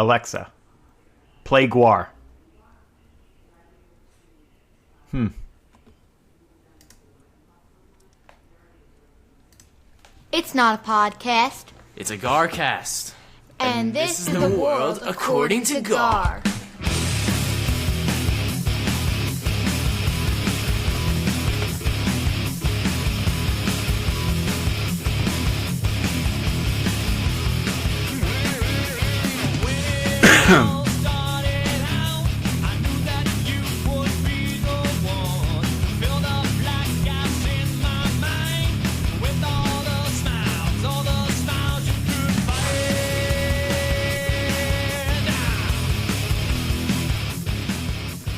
Alexa, play Gwar. It's not a podcast. It's a Garcast. And this is the world according to Gar.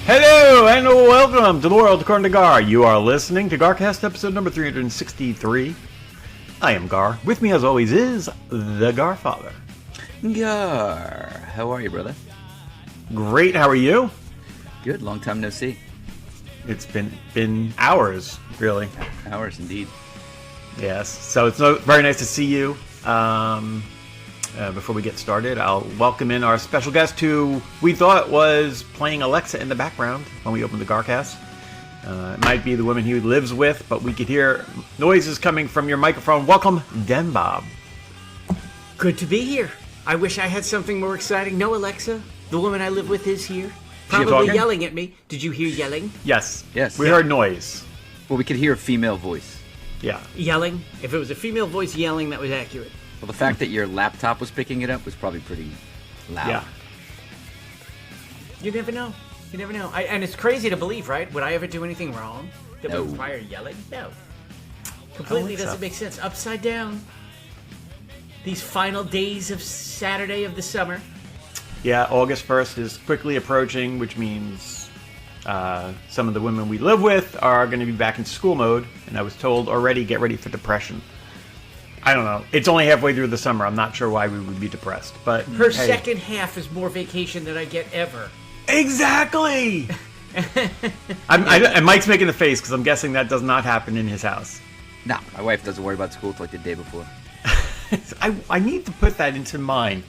Hello and welcome to the world according to Gar. You are listening to Garcast episode number 363. I am Gar. With me as always is the Garfather. Gar, how are you, brother? Great, how are you? Good, long time no see. It's been hours, really. Hours indeed. Yes, so it's very nice to see you. Before we get started, I'll welcome in our special guest who we thought was playing Alexa in the background when we opened the Garcast. It might be the woman he lives with, but we could hear noises coming from your microphone. Welcome, Den Bob. Good to be here. I wish I had something more exciting. No, Alexa, the woman I live with is here. Probably talking? yelling at me. Did you hear yelling? Yes. Yes. We heard noise. Well, we could hear a female voice. Yeah. Yelling? If it was a female voice yelling, that was accurate. Well, the fact that your laptop was picking it up was probably pretty loud. Yeah. You never know. You never know. And it's crazy to believe, right? Would I ever do anything wrong that No. would require yelling? No. Completely doesn't make sense. Upside down. These final days of Saturday of the summer. Yeah, August 1st is quickly approaching, which means some of the women we live with are going to be back in school mode. And I was told already, get ready for depression. I don't know. It's only halfway through the summer. I'm not sure why we would be depressed. But Her hey. second half is more vacation than I get ever. Exactly! And Mike's making a face because I'm guessing that does not happen in his house. Nah, my wife doesn't worry about school till like the day before. I need to put that into mine.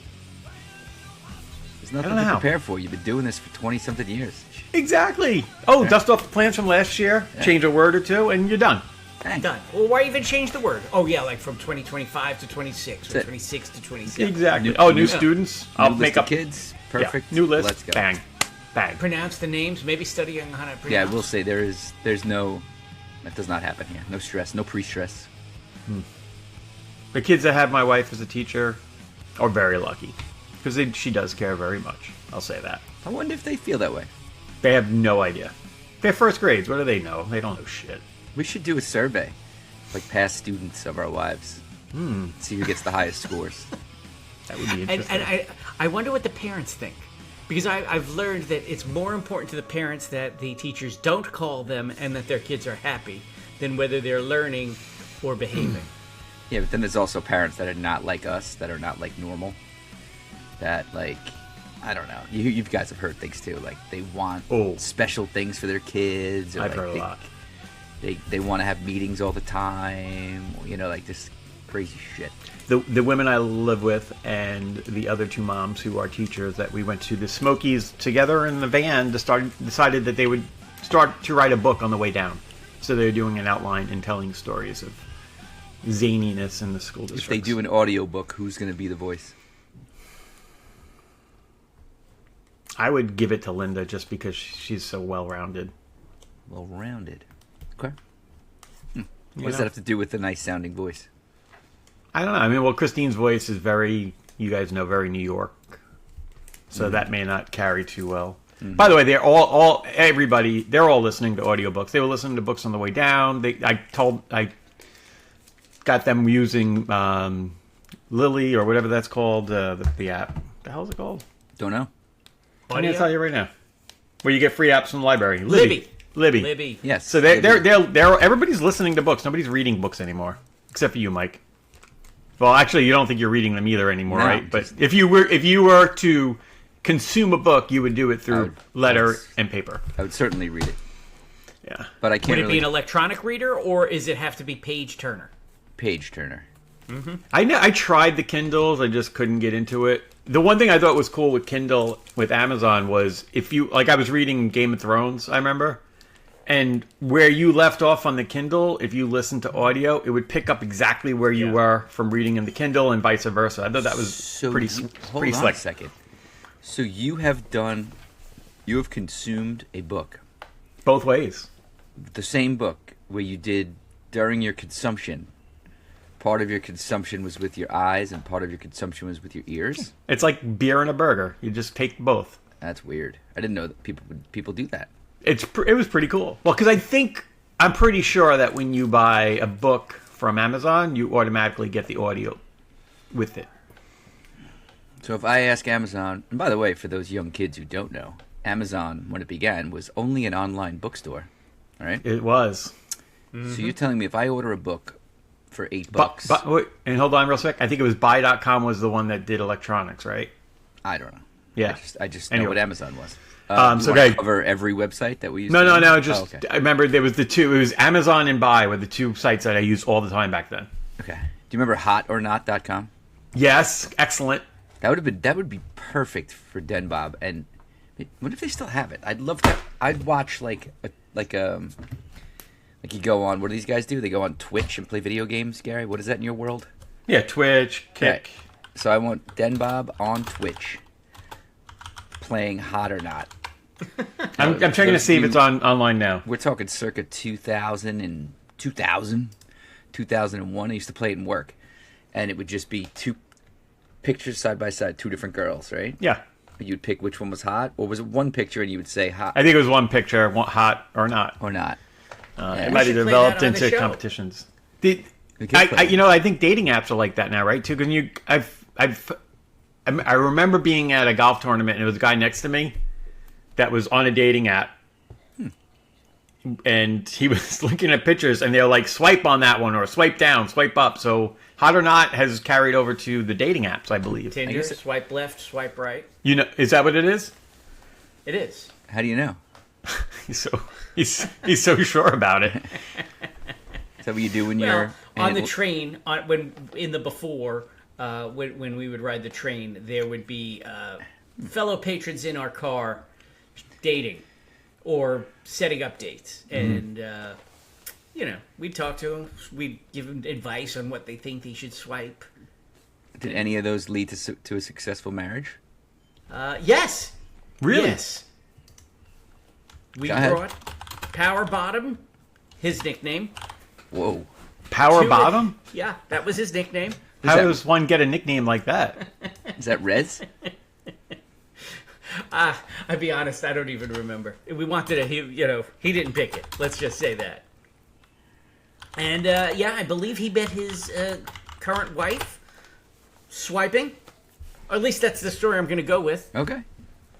There's nothing I don't to know. prepare for. You've been doing this for 20-something years. Exactly. Oh, dust off the plans from last year, change a word or two, and you're done. Dang. Done. Well, why even change the word? Oh, yeah, like from 2025 to 26, or That's it. 26 to 27. Exactly. New- New new- students. New I'll list make of up kids. yeah, Perfect. new list. Let's go. Bang. Bang. Pronounce the names, maybe studying how to pronounce. Yeah, I will say there's no, that does not happen here. No stress, no pre-stress. The kids that have my wife as a teacher are very lucky because she does care very much. I'll say that. I wonder if they feel that way. They have no idea. They're first grades. What do they know? They don't know shit. We should do a survey, like past students of our wives. See who gets the highest scores. That would be And interesting. I wonder what the parents think. Because I've learned that it's more important to the parents that the teachers don't call them and that their kids are happy than whether they're learning or behaving. Yeah, but then there's also parents that are not like us, that are not like normal. That like, I don't know. You guys have heard things too. Like they want Oh. special things for their kids. Or I've like heard a lot. They want to have meetings all the time. You know, like this crazy shit. The women I live with and the other two moms who are teachers that we went to the Smokies together in the van decided that they would start to write a book on the way down. So they're doing an outline and telling stories of zaniness in the school district. If they do an audio book, who's going to be the voice? I would give it to Linda just because she's so well-rounded. Well-rounded. Okay. What You does know? that have to do with the nice sounding voice? I don't know. I mean, well, Christine's voice is very, you guys know, very New York. So that may not carry too well. By the way, they're everybody, they're all listening to audiobooks. They were listening to books on the way down. I got them using Lily or whatever that's called, the app. The hell is it called? Don't know. I'm going to tell you right now. Where you get free apps from the library. Libby. Libby. Yes. So they're everybody's listening to books. Nobody's reading books anymore, except for you, Mike. Well, actually, you don't think you're reading them either anymore, No, right? But just- if you were to consume a book, you would do it through letter yes. and paper. I would certainly read it, Yeah. but I can't Would it really be an electronic reader, or is it have to be page turner? page turner. I tried the Kindles. I just couldn't get into it. The one thing I thought was cool with Kindle with Amazon was if you like, I was reading Game of Thrones, I remember, and where you left off on the Kindle, if you listened to audio, it would pick up exactly where you were from reading in the Kindle and vice versa. I thought that was pretty Hold on slick. a second. So you have consumed a book, Both ways. the same book where you did during your consumption. Part of your consumption was with your eyes, and part of your consumption was with your ears. It's like beer and a burger. You just take both. That's weird. I didn't know that people do that. It was pretty cool. Well, because I'm pretty sure that when you buy a book from Amazon, you automatically get the audio with it. So if I ask Amazon, and by the way, for those young kids who don't know, Amazon, when it began, was only an online bookstore. All right? It was. So you're telling me if I order a book for $8, But wait, and hold on real quick. I think it was buy.com was the one that did electronics, right? I don't know. Yeah. I just Anyway. know what Amazon was. So you wanna okay. cover every website that we use? No. Just okay. I remember there was the two. It was Amazon and Buy were the two sites that I used all the time back then. Okay. Do you remember hotornot.com? Yes, excellent. That would be perfect for Den Bob. And what if they still have it? I'd love to. I'd watch like you go on. What do these guys do? They go on Twitch and play video games. Gary, what is that in your world? Yeah, Twitch, Kick. So I want Den Bob on Twitch playing Hot or Not. I'm checking to see if it's online now. We're talking circa 2001. I used to play it in work, and it would just be two pictures side by side, two different girls, right? Yeah, You'd pick which one was hot, or was it one picture and you would say hot I think it was one picture, hot or not. or not? It might have should play developed that on the into show. competitions. We could play it. I think dating apps are like that now, right? Too, because I remember being at a golf tournament and there was a guy next to me that was on a dating app, and he was looking at pictures, and they're like, swipe on that one or swipe down, swipe up. So Hot or Not has carried over to the dating apps, I believe. Tinder, guess it- swipe left, swipe right. You know, is that what it is? It is. How do you know? He's so sure about it. Is that what you do when Well, you're on the train, when in the before, when we would ride the train, there would be fellow patrons in our car dating or setting up dates, and we'd talk to them, we'd give them advice on what they think they should swipe. Did any of those lead to a successful marriage? Yes. Really? Yes. We Go ahead. brought Power Bottom, his nickname. Whoa. Power to- Bottom? Yeah, that was his nickname. How that? does one get a nickname like that? Is that Rez? I'd be honest, I don't even remember. We wanted it. He didn't pick it. Let's just say that. And I believe he met his current wife swiping. Or at least that's the story I'm going to go with. Okay.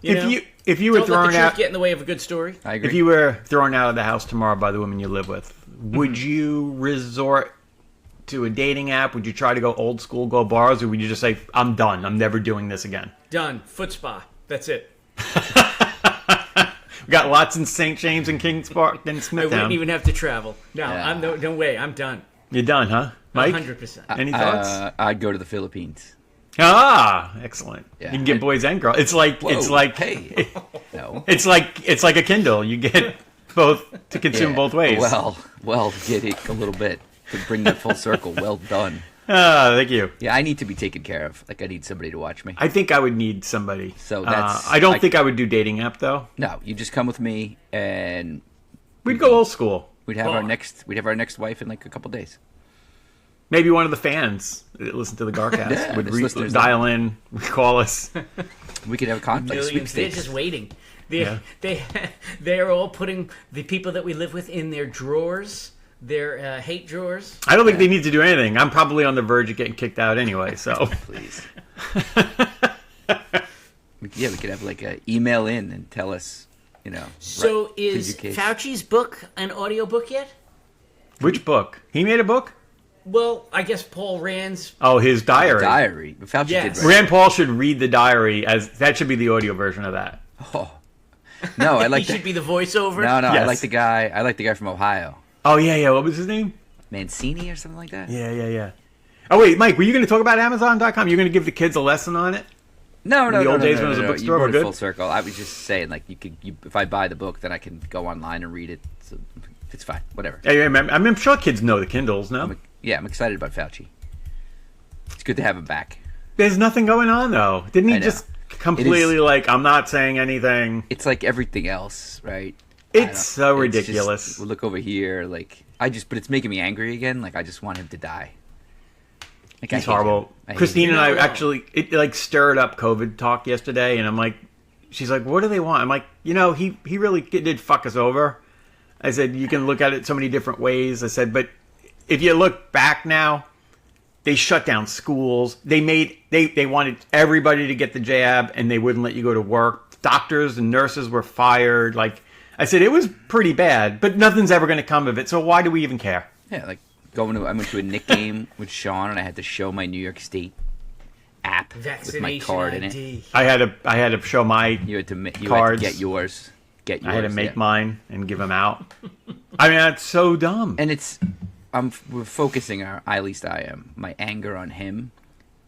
If you were Don't let the thrown truth out, get in the way of a good story. I agree. if you were thrown out of the house tomorrow by the woman you live with, would you resort to a dating app? Would you try to go old school, go bars, or would you just say, "I'm done. I'm never doing this again"? Done. Foot spa. That's it. We got lots in St. James and Kings Park and I Smithtown. wouldn't even have to travel. No, Yeah. no way. I'm done. You're done, huh, Mike? 100%. Any thoughts? I'd go to the Philippines. Excellent. Yeah. You can get boys and girls. It's like Hey. No. it's like a Kindle. You get both to consume Yeah. both ways. Well, get it a little bit to bring that full circle. Well done. Thank you. Yeah, I need to be taken care of. Like I need somebody to watch me. I think I would need somebody. So that's- I don't think I would do dating app though. No, you just come with me, and We'd go old school. we'd have Oh. our next wife in like a couple days. Maybe one of the fans that listen to the Garcast Yeah, would there's listeners dial in, call us. We could have a conflict Millions. They're sweepstakes. just waiting. Yeah. They're all putting the people that we live with in their drawers, their hate drawers. I don't think they need to do anything. I'm probably on the verge of getting kicked out anyway. So Please. we could have like a email in and tell us, So right, is plead your case. Fauci's book an audiobook yet? which book? He made a book? Well, I guess Paul Rand's. Oh, his diary. diary? Fauci Yes. did. Right? Rand Paul should read the diary as that should be the audio version of that. Oh. No, I like He the, should be the voiceover. no. I Yes. like the guy. I like the guy from Ohio, Oh yeah. What was his name? Mancini or something like that. Yeah. Oh wait, Mike, were you going to talk about Amazon.com? You're going to give the kids a lesson on it? No, The old days when it was a bookstore You were brought it good? full circle. I was just saying, like, if I buy the book, then I can go online and read it. So it's fine. Whatever. I'm sure kids know the Kindles, no? I'm excited about Fauci. It's good to have him back. There's nothing going on, though. Didn't I he know. just completely, like, I'm not saying anything? It's like everything else, right? It's so It's ridiculous. just, look over here, like but it's making me angry again. Like I just want him to die. Like, I He's hate horrible. him. I hate Christine him. and I You're not actually, it like stirred up COVID talk yesterday, and I'm like, she's like, what do they want? I'm like, he really did fuck us over. I said, you can look at it so many different ways. I said, but if you look back now, they shut down schools. They wanted everybody to get the jab, and they wouldn't let you go to work. Doctors and nurses were fired. Like I said, it was pretty bad, but nothing's ever going to come of it. So why do we even care? Yeah, like I went to a Knick game with Sean, and I had to show my New York State app with my Vaccination card in it. ID. I had to show my. You had to Cards. get yours. I had to make yeah. mine and give them out. I mean, that's so dumb. And we're focusing at least I am, my anger on him,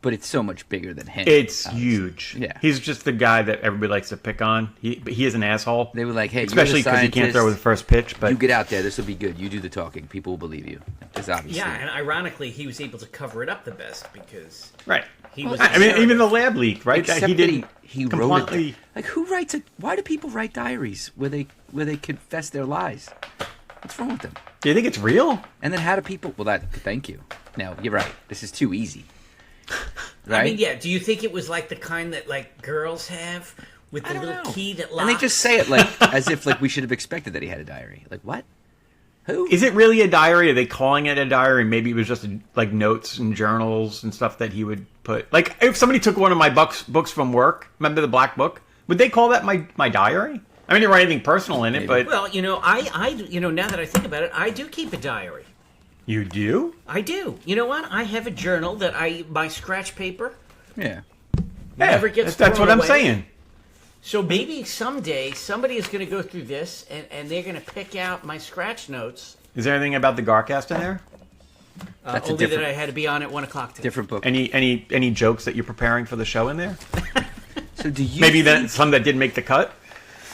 but it's so much bigger than him. It's obviously. huge. Yeah. He's just the guy that everybody likes to pick on. But he is an asshole. They were like, hey, Especially because he can't throw with the first pitch. But You get out there, this will be good. You do the talking. People will believe you. Because obviously. Yeah, and ironically, he was able to cover it up the best because right. he was. I mean, even the lab leak, right? Except That he didn't. he wrote completely. it. Like, who writes it? Why do people write diaries where they confess their lies? What's wrong with them? Do you think it's real? And then how do people? Well, thank you. No, you're right. This is too easy. Right? I mean, yeah. Do you think it was like the kind that like girls have with the I don't little know. key that locks? And they just say it like as if like we should have expected that he had a diary. Like what? Who? Is it really a diary? Are they calling it a diary? Maybe it was just like notes and journals and stuff that he would put. Like if somebody took one of my books from work, remember the black book? Would they call that my diary? I mean, I didn't write anything personal in it, but Well, I now that I think about it, I do keep a diary. you do. I do. You know what? I have a journal that my scratch paper Yeah. never gets That's thrown what I'm away. saying. So maybe someday somebody is going to go through this and they're going to pick out my scratch notes. Is there anything about the Garcast in there? That's a Only that different- I had to be on at 1:00 today. Different book. Any jokes that you're preparing for the show in there? So do you Maybe think, that some that didn't make the cut.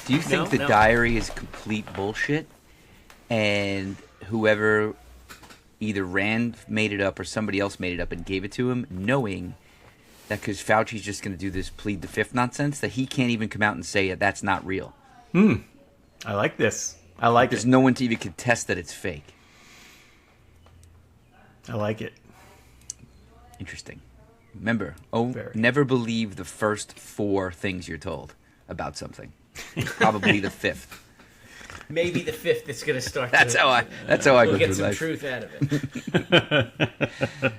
do you think the No. diary is complete bullshit, and whoever either Rand made it up or somebody else made it up and gave it to him, knowing that because Fauci's just going to do this plead the fifth nonsense, that he can't even come out and say that's not real. I like this. I like There's it. no one to even contest that it's fake. I like it. Interesting. Remember, Very. never believe the first 4 things you're told about something. Probably the 5th. Maybe the 5th is going to start. That's to, how I We'll go get through some life. truth out of it.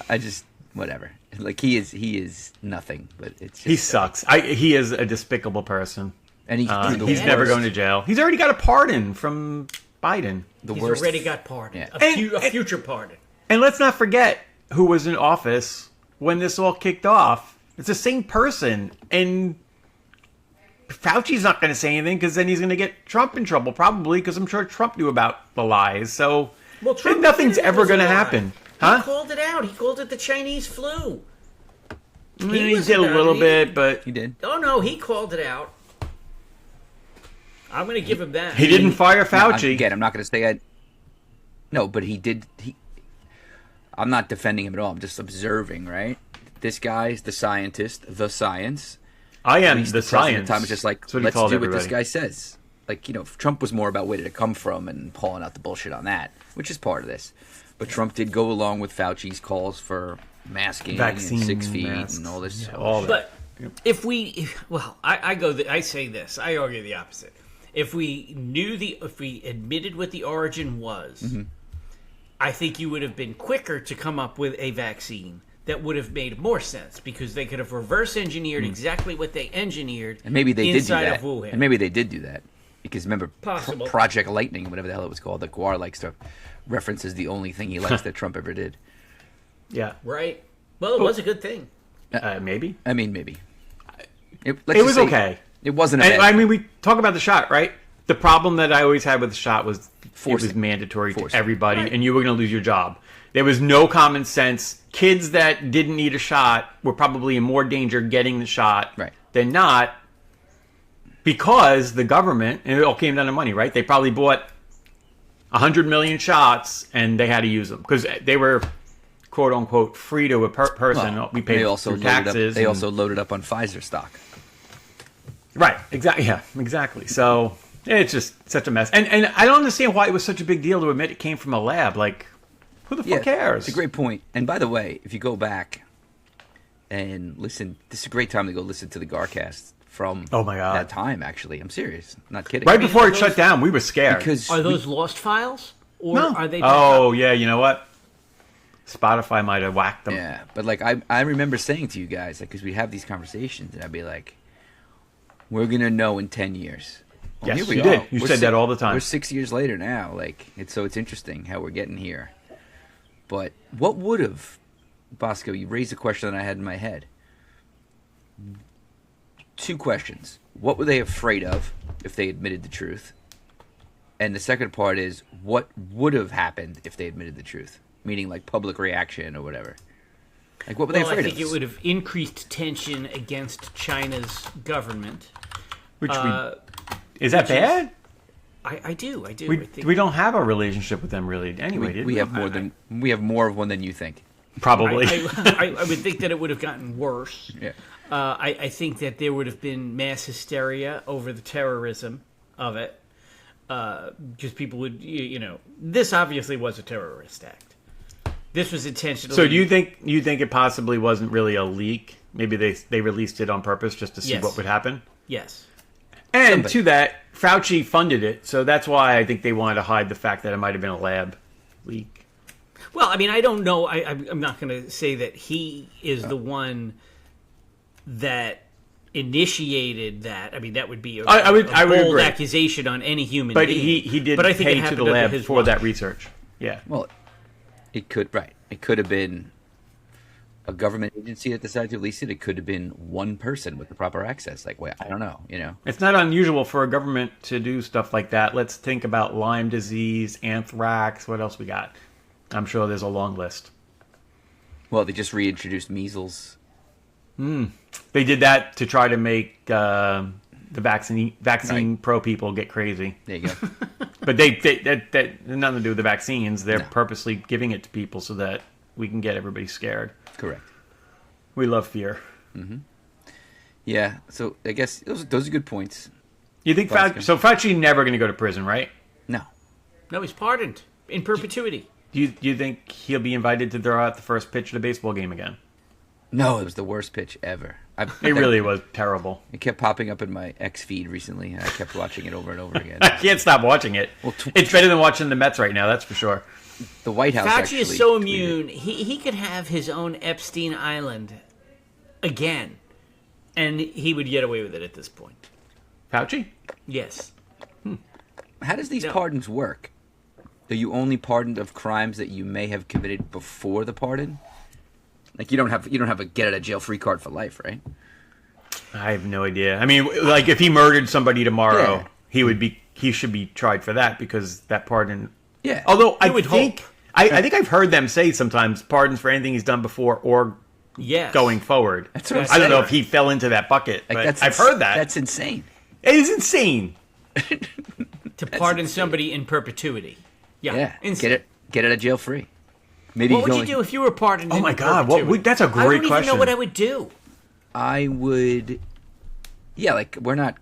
I just whatever. Like he is nothing, but it's just, He sucks. He is a despicable person. and he, the He's worst, never going to jail. He's already got a pardon from Biden. the He's worst. already got pardon. Yeah. A future pardon. And let's not forget who was in office when this all kicked off. It's the same person. And Fauci's not going to say anything because then he's going to get Trump in trouble, probably, because I'm sure Trump knew about the lies. So Trump nothing's admitted it ever was going to a lie. happen. He Huh? called it out. He called it the Chinese flu. He was did a about little it. bit, but He did. Oh no, he called it out. I'm going to give him that. he didn't fire No, Fauci. again, I'm not going to say I. No, but he did. I'm not defending him at all. I'm just observing. Right, this guy's the scientist, the science. I At am least the president at science. the time is just like, That's what he let's do called what this everybody. guy says. Like, Trump was more about where did it come from and pulling out the bullshit on that, which is part of this. But Trump did go along with Fauci's calls for masking Vaccine, and 6 feet masks, and all this. all that. But I say this. I argue the opposite. If we admitted what the origin was, Mm-hmm. I think you would have been quicker to come up with a vaccine that would have made more sense because they could have reverse engineered exactly what they engineered. And maybe they did do inside that. of Wuhan. And maybe they did do that. Because remember, Possible. Project Lightning, whatever the hell it was called, that Guar likes to reference as the only thing he likes that Trump ever did. Yeah, Right. Well, it was a good thing. maybe. I mean, maybe. Let's It just was say okay. It wasn't a And, bad I mean, we talk about the shot, right? The problem that I always had with the shot was it was Forcing. mandatory Forcing. to everybody, Right. and you were going to lose your job. There was no common sense kids that didn't need a shot were probably in more danger getting the shot Right. than not, because the government, and it all came down to money, right? They probably bought 100 million shots and they had to use them because they were quote unquote free to a person. Well, We paid they also through loaded up, taxes. they and- also loaded up on Pfizer stock. Right, exactly. Yeah, exactly. So it's just such a mess, and I don't understand why it was such a big deal to admit it came from a lab. Like, who the fuck cares? It's a great point. And by the way, if you go back and listen, this is a great time to go listen to the Garcast from Oh my God. that time, actually. I'm serious. I'm not kidding. Right before it those- shut down, we were scared. Because Are those lost files, or No. are they? back Oh up? yeah, you know what? Spotify might have whacked them. yeah, but like I remember saying to you guys, like, because we have these conversations, and I'd be like, we're going to know in 10 years. Well, Yes, here we you are. did. You We're said that all the time. We're 6 years later now. Like, it's interesting how we're getting here. But what would have, Bosco, you raised a question that I had in my head. 2 questions. What were they afraid of if they admitted the truth? And the second part is, what would have happened if they admitted the truth? Meaning, like, public reaction or whatever. Like, what were they Well, I afraid think of? it would have increased tension against China's government. Which Uh, is that which is- bad? I do. I We, think we don't have a relationship with them really anyway. did we have more of one than you think. probably. I would think that it would have gotten worse. Yeah. I think that there would have been mass hysteria over the terrorism of it. Because people would, this obviously was a terrorist act. This was intentionally. So do you think it possibly wasn't really a leak? Maybe they released it on purpose just to see Yes. what would happen. Yes. And Somebody. to that, Fauci funded it, so that's why I think they wanted to hide the fact that it might have been a lab leak. Well, I mean, I don't know. I'm not going to say that he is the one that initiated that. I mean, that would be a I would bold agree. accusation on any human But being. he did But I think it pay to happened the under lab his for that watch. research. Yeah. Well, it could have been a government agency that decided to release it. It could have been one person with the proper access. Like, I don't know. It's not unusual for a government to do stuff like that. Let's think about Lyme disease, anthrax. What else we got? I'm sure there's a long list. Well, they just reintroduced measles. They did that to try to make the vaccine pro people get crazy. There you go. But that had nothing to do with the vaccines. They're No. purposely giving it to people so that we can get everybody scared. Correct. We love fear. Yeah. So I guess those are good points. You think Fauci never going to go to prison, right? No. No, he's pardoned in perpetuity. Do you think he'll be invited to throw out the first pitch of the baseball game again? No, it was the worst pitch ever. It really was terrible. It kept popping up in my X feed recently, and I kept watching it over and over again. I can't stop watching it. Well, It's better than watching the Mets right now, that's for sure. The White House Fauci actually is so tweeted- immune. He could have his own Epstein Island again, and he would get away with it at this point. Fauci? Yes. How does these No. pardons work? Are you only pardoned of crimes that you may have committed before the pardon? Like you don't have a get out of jail free card for life, right? I have no idea. I mean, like if he murdered somebody tomorrow, Yeah. he should be tried for that because that pardon. Yeah. Although I would think hope. I think I've heard them say sometimes pardons for anything he's done before or Yes. going forward. That's what I'm I don't know saying. if he fell into that bucket, Like, but I've heard that. That's insane. It is insane. to pardon somebody in perpetuity. Yeah. Yeah. Insane. Get out of jail free. Maybe What would can you do if you were pardoned? Oh in my God, what perpetuity? would- that's a I great don't even question. know what I would do. I would. Yeah, like we're not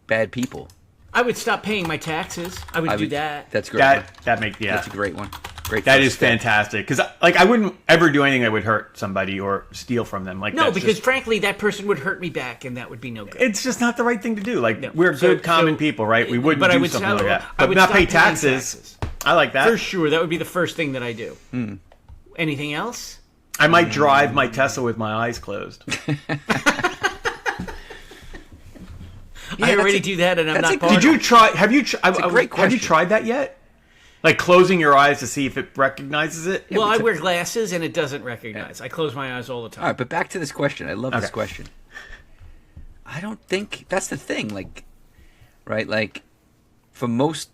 bad people. I would stop paying my taxes. I would do that. That's great. one. That makes That's a great one. Great. That first is step. fantastic because I wouldn't ever do anything that would hurt somebody or steal from them. Like No, that's because just, frankly, that person would hurt me back, and that would be no good. it's just not the right thing to do. Like No. we're So- good, common so- people, right? We wouldn't but I do would something stop- like that, I but would not stop pay paying taxes. I like that. For sure, that would be the first thing that I do. Anything else? I might drive my Tesla with my eyes closed. I that's already a- do that, and I'm that's not a- pardoned. Did you try? Have you? a great have you question. tried that yet? Like closing your eyes to see if it recognizes it? Well, I wear glasses, and it doesn't recognize. I close my eyes all the time. All right, but back to this question. I love this Okay. question. I don't think that's the thing. Like, right? Like, for most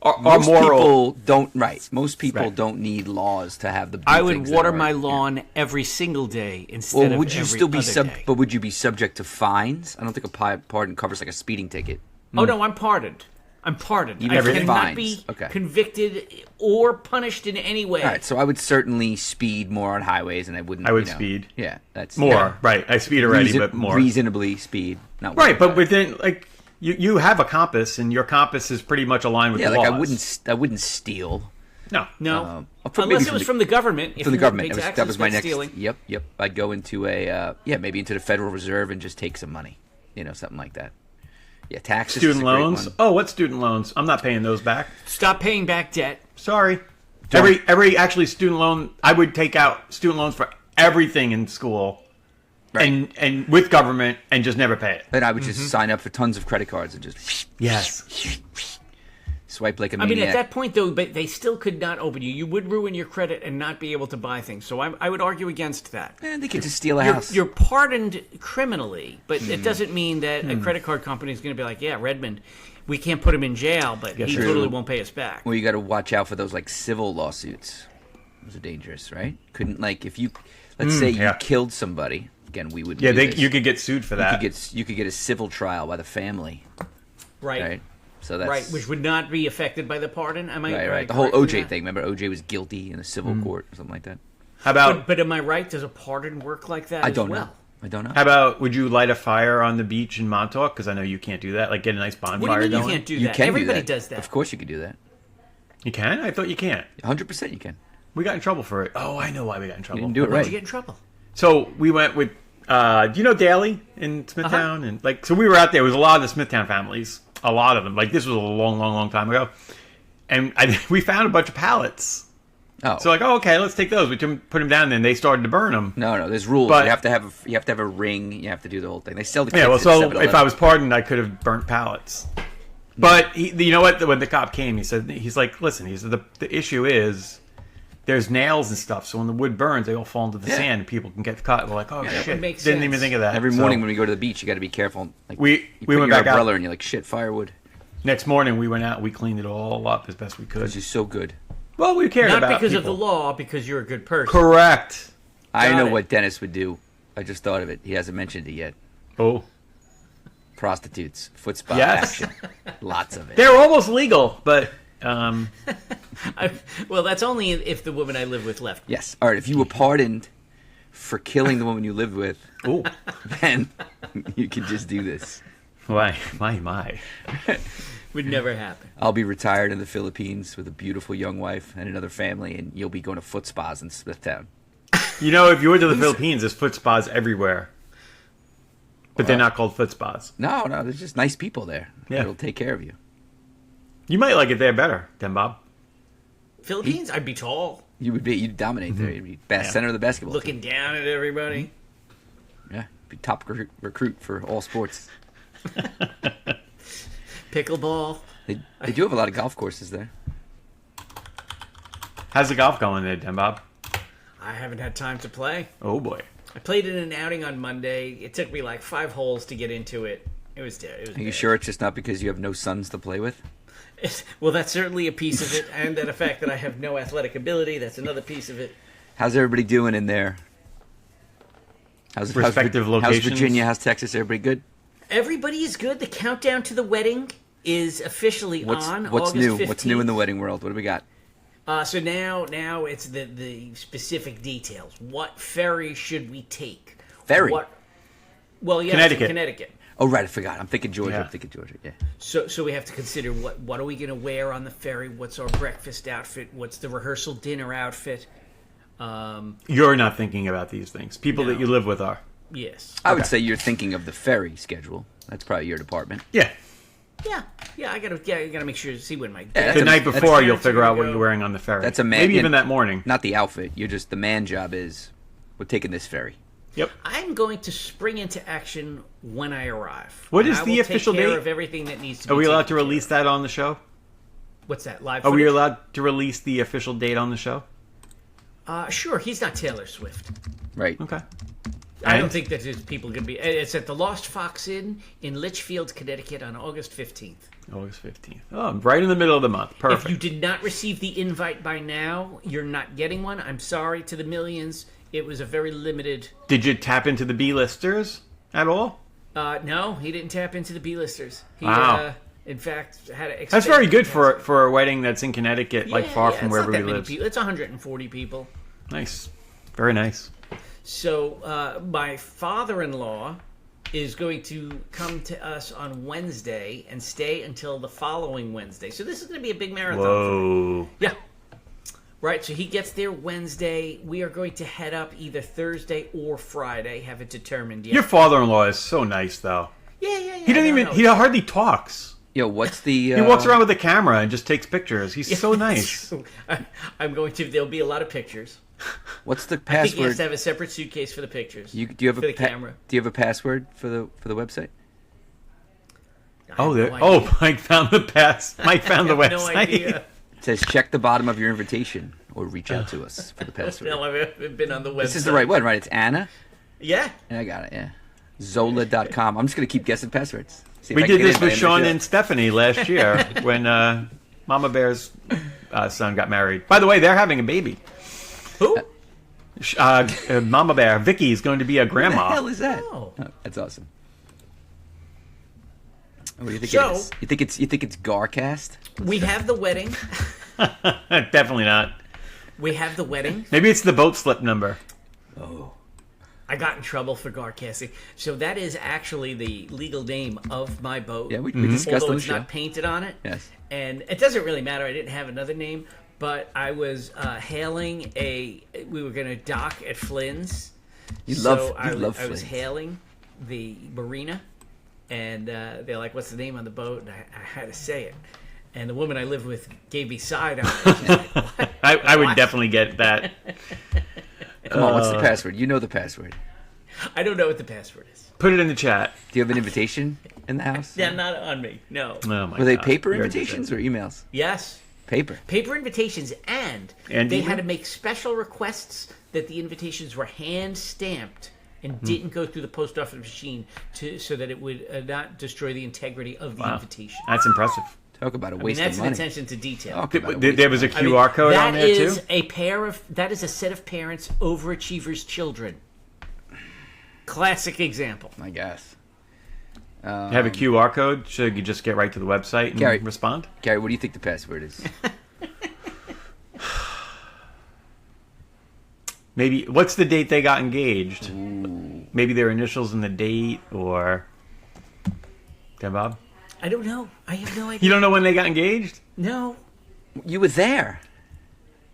Our Most moral. people don't. Right. Most people Right. don't need laws to have the. I things would that water are- my yeah. lawn every single day instead Well, of would you every still be other day. But would you be subject to fines? I don't think a pardon covers like a speeding ticket. Oh no, I'm pardoned. I'm pardoned. Even I for cannot fines. be Okay. convicted or punished in any way. All right, so I would certainly speed more on highways, and I wouldn't. I would you know, speed. Yeah, that's More, yeah. right? I speed already, but more. reasonably speed. Not Right, way. but within like you have a compass, and your compass is pretty much aligned with yeah, the like laws. I wouldn't steal No, No, from- maybe unless it from was the- from the government. If from the you government. Pay taxes, That was my that's next. stealing. Yep. I'd go into a maybe into the Federal Reserve and just take some money, something like that. Yeah, taxes. is student a great loans. one. Oh, what student loans? I'm not paying those back. Stop paying back debt. Sorry. Every actually student loan. I would take out student loans for everything in school, Right. and with government, and just never pay it. Then I would just sign up for tons of credit cards and just Yes. swipe like a I maniac. mean, at that point, though, but they still could not open you. You would ruin your credit and not be able to buy things. So I would argue against that. They could just steal a You're, house. you're pardoned criminally, but it doesn't mean that a credit card company is going to be like, yeah, Redmond, we can't put him in jail, but he true. totally won't pay us back. Well, you got to watch out for those like civil lawsuits. Those are dangerous, right? Couldn't like if you, let's say you yeah. killed somebody. Again, we would. Yeah, do this. you could get sued for that. You could get a civil trial by the family, Right. right? So that's Right, which would not be affected by the pardon. Am I right. The whole correct in OJ that? thing. Remember, OJ was guilty in a civil court or something like that. How about But am I right? Does a pardon work like that I as don't well? know. I don't know. how about would you light a fire on the beach in Montauk? Because I know you can't do that. Like get a nice What bonfire do you mean going. you can't do You that? can Everybody do that. does that. Of course, you could do that. You can? I thought you can't. 100% you can. We got in trouble for it. Oh, I know why we got in trouble. didn't do it Why'd right. you get in trouble? So we went with. Do you know Daly in Smithtown? And like, so we were out there. It was a lot of the Smithtown families. A lot of them. Like this was a long time ago, and we found a bunch of pallets. Oh, So like, oh, okay, let's take those. We put them down, and then they started to burn them. no. There's rules. But- you have to have a ring. You have to do the whole thing. They sell the kits Yeah, well, at so 7-Eleven. if I was pardoned, I could have burnt pallets. But you know what? When the cop came, he's like, listen, he said the issue is there's nails and stuff. So when the wood burns, they all fall into the Yeah. sand, and people can get cut. We're like, oh that shit, would make didn't sense. even think of that. Every So morning when we go to the beach, you got to be careful. Like We- you we put went your back out. umbrella and you're like, shit, firewood. next morning we went out, we cleaned it all up as best we could. Which is so good. Well, we cared Not about because of the people. law, because you're a good person. Correct. I Got know it. what Dennis would do. I just thought of it. He hasn't mentioned it yet. Oh, Prostitutes, foot spa Yes. action, lots of it. they're almost legal, but Well, that's only if the woman I live with left. Yes. All right. If you were pardoned for killing the woman you lived with, oh, then you could just do this. why, my. Would never happen. I'll be retired in the Philippines with a beautiful young wife and another family, and you'll be going to foot spas in Smithtown. You know, if you went to the Philippines, there's foot spas everywhere, but they're not called foot spas. No, there's just nice people there. Yeah. That'll take care of you. You might like it there better than Bob. Philippines, I'd be tall, You'd dominate there. You'd be best Yeah. center of the basketball looking down at everybody. team. Yeah, be top recruit for all sports. Pickleball. They do have a lot of golf courses there. How's the golf going there, Den Bob? I haven't had time to play. Oh boy. I played in an outing on Monday. It took me like 5 holes to get into it. It was Are you sure it's just not because you have no sons to play with? Well, that's certainly a piece of it, and the fact that I have no athletic ability, that's another piece of it. How's everybody doing in there? Respective how's locations? Virginia? How's Texas? Everybody good? Everybody is good. The countdown to the wedding is officially on What's August new? 15th. What's new in the wedding world? What do we got? So now it's the specific details. What ferry should we take? Ferry? Well, yeah, Connecticut. Connecticut. Oh, right, I forgot. I'm thinking Georgia. Yeah. I'm thinking Georgia. Yeah. So we have to consider what are we going to wear on the ferry? What's our breakfast outfit? What's the rehearsal dinner outfit? You're not thinking about these things. People that you live with are. Yes. I would say you're thinking of the ferry schedule. That's probably your department. Yeah. Yeah. I gotta make sure to see when my That's The a- night that's- before, you'll parents are figure out gonna what go. you're wearing on the ferry. That's a man. Maybe yeah, even that morning. Not the outfit. You're just the man job is we're taking this ferry. Yep. I'm going to spring into action when I arrive. What And is I the will official take care date? of everything that needs to be Are we allowed taken to care release of. that on the show? What's that, live Are we footage? allowed to release the official date on the show? Sure, he's not Taylor Swift. Right. Okay. I don't And? think that there's people going to be. It's at the Lost Fox Inn in Litchfield, Connecticut on August 15th. August 15th. Oh, right in the middle of the month. Perfect. If you did not receive the invite by now, you're not getting one. I'm sorry to the millions. It was a very limited. Did you tap into the B-listers at all? No, he didn't tap into the B-listers. He, Wow. in fact, had to. That's very good for a wedding that's in Connecticut, like far from it's wherever not he that many lives. people. It's 140 people. Nice. Very nice. So my father-in-law is going to come to us on Wednesday and stay until the following Wednesday. So this is going to be a big marathon. Whoa. Yeah. Right, so he gets there Wednesday. We are going to head up either Thursday or Friday. Haven't determined yet. Your father-in-law is so nice, though. Yeah. He doesn't even. He hardly talks. Yo, what's the? He walks around with a camera and just takes pictures. He's so nice. I'm going to. There'll be a lot of pictures. What's the I think he has password? to have a separate suitcase for the pictures. Do you have for a the camera? Do you have a password for the website? I Oh, have there. no Oh, idea. Mike found the pass. Mike found the I have no website. idea. It says check the bottom of your invitation or reach out to us for the password. No, I haven't been on the website. This is the right one, right? It's Anna. Yeah. Yeah, I got it. Yeah, Zola.com. I'm just gonna keep guessing passwords. See if We I can did get this in by with the end Sean of the and show. Stephanie last year when Mama Bear's son got married. By the way, they're having a baby. Who? Mama Bear, Vicky, is going to be a What the grandma. hell is that? Oh. Oh, that's awesome. What do you think So- it is? You think it's Garcast? We have the wedding. Definitely not. We have the wedding. Maybe it's the boat slip number. Oh, I got in trouble for Garcasting. So that is actually the legal name of my boat. yeah, we discussed Although on the it's show. not painted on it. Yes. And it doesn't really matter. I didn't have another name, but I was hailing we were going to dock at Flynn's. You So love I was Flynn's. hailing the marina, and they're like, "What's the name on the boat?" And I had to say it. And the woman I lived with gave me side eye. She's like, "What?" I would What? definitely get that. Come on, what's the password? You know the password. I don't know what the password is. Put it in the chat. Do you have an invitation in the house? Yeah, not on me. No. Oh my Were they God. paper You're invitations or emails? Yes. Paper. Paper invitations, and And they email? had to make special requests that the invitations were hand stamped and Hmm. didn't go through the post office machine so that it would not destroy the integrity of the Wow. invitation. That's impressive. Talk about a I mean, waste that's of an money. attention to detail. Talk about a waste There was a of I mean, QR code on that there is too. that is a set of parents overachievers' children. Classic example. money, I guess. Have a QR code so you just get right to the website and Gary. respond. Gary, what do you think the password is? Maybe what's the date they got engaged? Maybe their initials in the date, or Bob. I don't know. I have no You idea. don't know when they got engaged? No. You were there.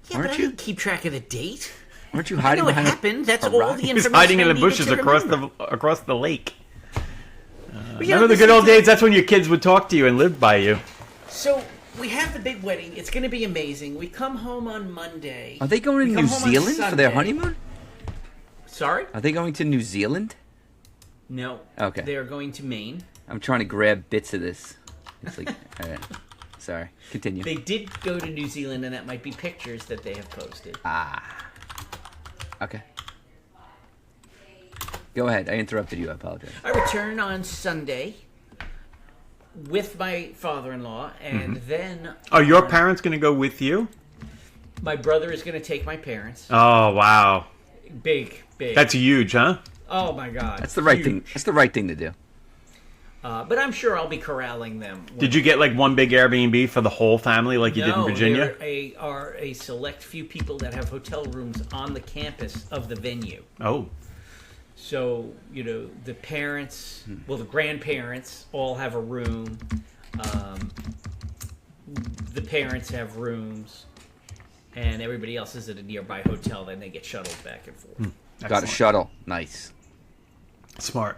Yeah, Aren't but you? I didn't keep track of the date. Weren't you I hiding know it behind a- happened. That's a all rock? the He information was hiding in I the needed bushes to across remember. the lake. But yeah, Remember the listen good old to- days? That's when your kids would talk to you and live by you. So we have the big wedding. It's going to be amazing. We come home on Monday. Are they going We to come New home on Zealand for their Sunday. honeymoon? Sorry? Are they going to New Zealand? No. Okay. They are going to Maine. I'm trying to grab bits of this. It's like, all right. Sorry. Continue. They did go to New Zealand, and that might be pictures that they have posted. Okay. Go ahead. I interrupted you. I apologize. I return on Sunday with my father-in-law, and then Are your on- parents going to go with you? my brother is going to take my parents. Oh wow, Big. that's huge, huh? Oh my God. That's the right Huge. thing. That's the right thing to do. But I'm sure I'll be corralling them. Did you get like one big Airbnb for the whole family, like you did in Virginia? There are a select few people that have hotel rooms on the campus of the venue. Oh, So, the parents, the grandparents all have a room. The parents have rooms. And everybody else is at a nearby hotel. Then they get shuttled back and forth. Got a excellent. shuttle. Nice. Smart.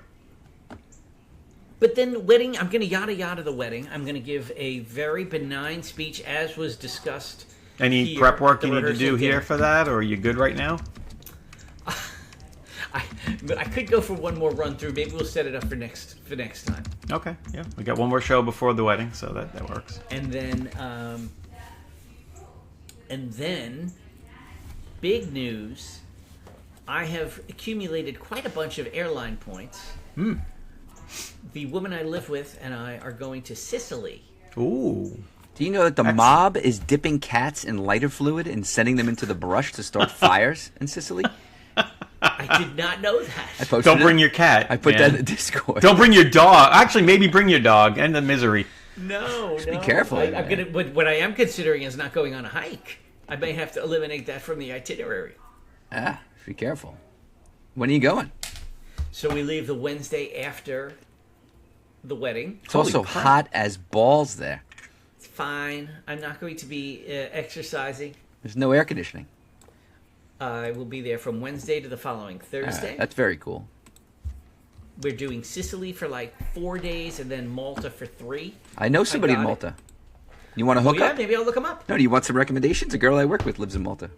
But then the wedding, I'm going to yada the wedding. I'm going to give a very benign speech as was discussed. Any here prep work at the you need to rehearsal do here dinner. for that, or are you good right now? I could go for one more run through. Maybe we'll set it up for next time. Okay, yeah, we got one more show before the wedding, so that works. And then, big news. I have accumulated quite a bunch of airline points. The woman I live with and I are going to Sicily. Ooh. Do you know that the mob is dipping cats in lighter fluid and sending them into the brush to start fires in Sicily? I did not know I that. posted Don't it. bring your cat. I put man. that in the Discord. Don't bring your dog. Actually, maybe bring your dog. End the misery. No, be careful, I'm man. gonna. But what I am considering is not going on a hike. I may have to eliminate that from the itinerary. Be careful. When are you going? So we leave the Wednesday after the wedding. It's also crap. hot as balls there. It's fine. I'm not going to be exercising. There's no air conditioning. I will be there from Wednesday to the following Thursday. That's very cool. We're doing Sicily for like 4 days and then Malta for 3. I know somebody in got it. Malta. You want to hook Yeah, up? maybe I'll look them up. No, do you want some recommendations? A girl I work with lives in Malta.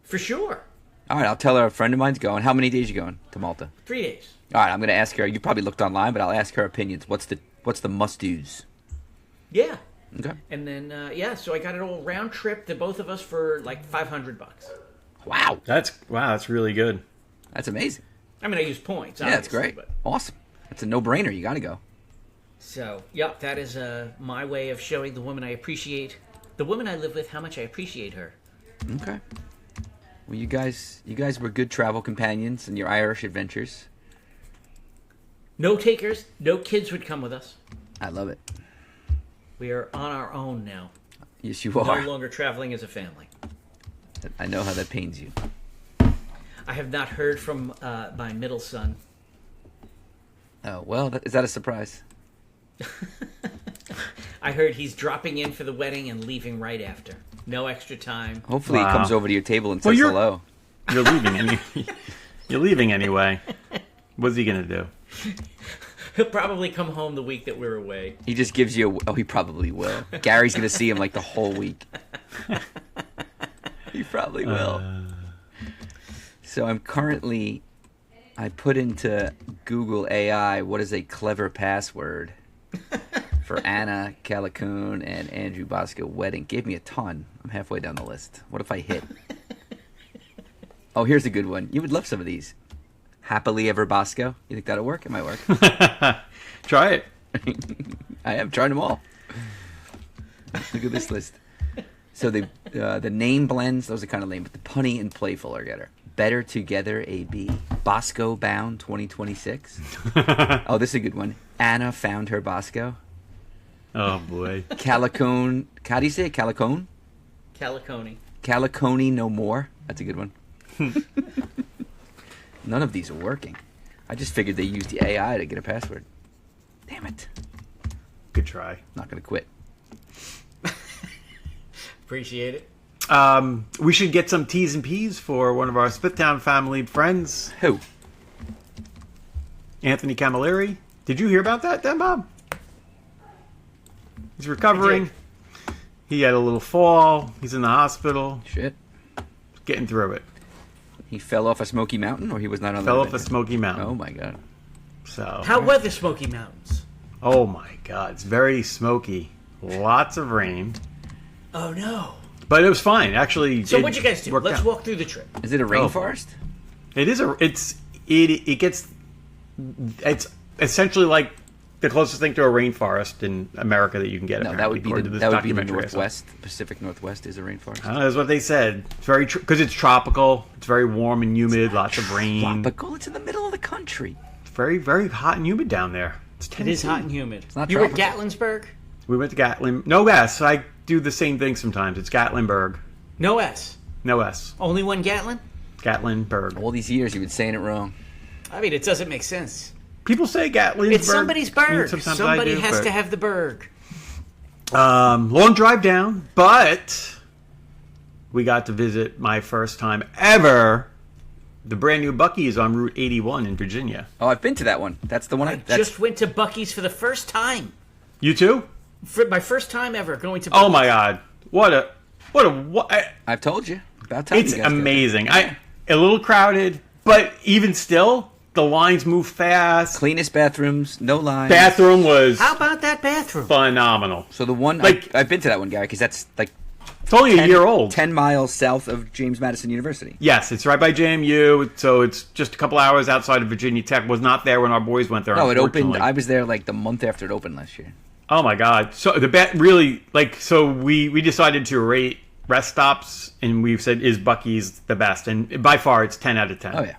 For sure. All right, I'll tell her a friend of mine's going. How many days you going to Malta? 3 days. All right, I'm going to ask her. You probably looked online, but I'll ask her opinions. What's the must-dos? Yeah. Okay. And then, so I got it all round trip to both of us for like $500. Wow, That's really good. that's amazing. I mean, I use points. Yeah, that's obviously, great. But, Awesome. That's a no-brainer. You got to go. so, that is my way of showing the woman I appreciate, the woman I live with, how much I appreciate her. Okay. Well, you guys were good travel companions in your Irish adventures. No takers, no kids would come with us. I love it. We are on our own now. Yes, you No are. longer traveling as a family. I know how that pains you. I have not heard from my middle son. Oh, well, is that a surprise? I heard he's dropping in for the wedding and leaving right after. No extra time. Hopefully he Wow. comes over to your table and Well, says you're- hello. You're leaving You're leaving anyway. What's he gonna do? He'll probably come home the week that we're away. He just gives you he probably will. Gary's going to see him like the whole week. He probably will. So I put into Google AI, what is a clever password for Anna Calicoon and Andrew Bosco wedding. Gave me a ton. I'm halfway down the list. What if I hit? Oh, here's a good one. You would love some of these. Happily Ever Bosco. You think that'll work? It might work. Try it. I am trying them all. Look at this list. So the name blends, those are kind of lame, but the punny and playful are getter. Better Together AB. Bosco Bound 2026. Oh, this is a good one. Anna found her Bosco. Oh boy. Calicone. How do you say it? Calicone? Calicone. Calicone no more. That's a good one. None of these are working. I just figured they used the AI to get a password. Damn it. Good try. Not going to quit. Appreciate it. We should get some T's and P's for one of our Smithtown family friends, Who? Anthony Camilleri. Did you hear about that, then, Bob? He's recovering. He had a little fall. He's in the hospital, Shit. getting through it. He fell off a Smoky Mountain, or he was not on Fell the off a Smoky Mountain. Oh my god. So. How were the Smoky Mountains? Oh my God, it's very smoky. Lots of rain, Oh no. but it was fine. Actually, So it what'd you guys do? worked Let's out. walk through the trip. Is it a rainforest? It is it's essentially like the closest thing to a rainforest in America that you can get. No, that would be according to the this that would be the documentary I saw. Northwest. Pacific Northwest is a rainforest. I don't know, that's what they said. It's very because it's tropical. It's very warm and humid. Lots of rain. Tropical. It's in the middle of the country. It's very very hot and humid down there. It's It is Tennessee. hot and humid. not You were at tropical. Gatlinburg? We went to Gatlin. No S. I do the same thing sometimes. It's Gatlinburg. No S. No S. Only one Gatlin? Gatlinburg. All these years, you've been saying it wrong. I mean, it doesn't make sense. People say Gatlinburg. It's somebody's berg. Sometimes Somebody I do, has but- to have the berg. Long drive down, but we got to visit my first time ever. The brand new Buc-ee's on Route 81 in Virginia. Oh, I've been to that one. That's the one. I That's, just went to Buc-ee's for the first time. You too? For my first time ever going to Buc-ee's. Oh my God! What? I've told you about time. It's you guys go. amazing. A little crowded, but even still, the lines move fast. Cleanest bathrooms, no lines. Bathroom was How about that bathroom? phenomenal. So the one Like- I've been to that one, Gary, because that's like It's only a year old. 10 miles south of James Madison University. Yes, it's right by JMU, so it's just a couple hours outside of Virginia Tech. Was not there when our boys went there. No, it opened. unfortunately. I was there like the month after it opened last year. Oh my god! So the bet really so we decided to rate rest stops, and we've said is Buc-ee's the best, and by far it's 10 out of 10. Oh yeah.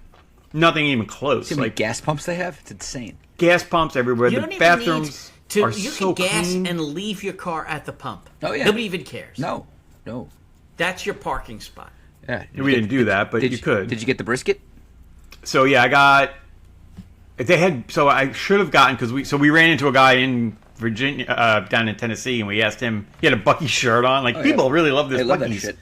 Nothing even close. See how many Like gas pumps they have? It's insane. gas pumps everywhere. You The don't even bathrooms need to. are You so can gas clean. and leave your car at the pump. Oh, yeah. Nobody even cares. No. That's your parking spot. Yeah. We didn't do that, but you could. Did you get the brisket? So yeah, I got. They had. So I should have gotten because we ran into a guy in Virginia, down in Tennessee, and we asked him. He had a Bucky shirt on. Like people really love this. They love that Buc-ee's. shit.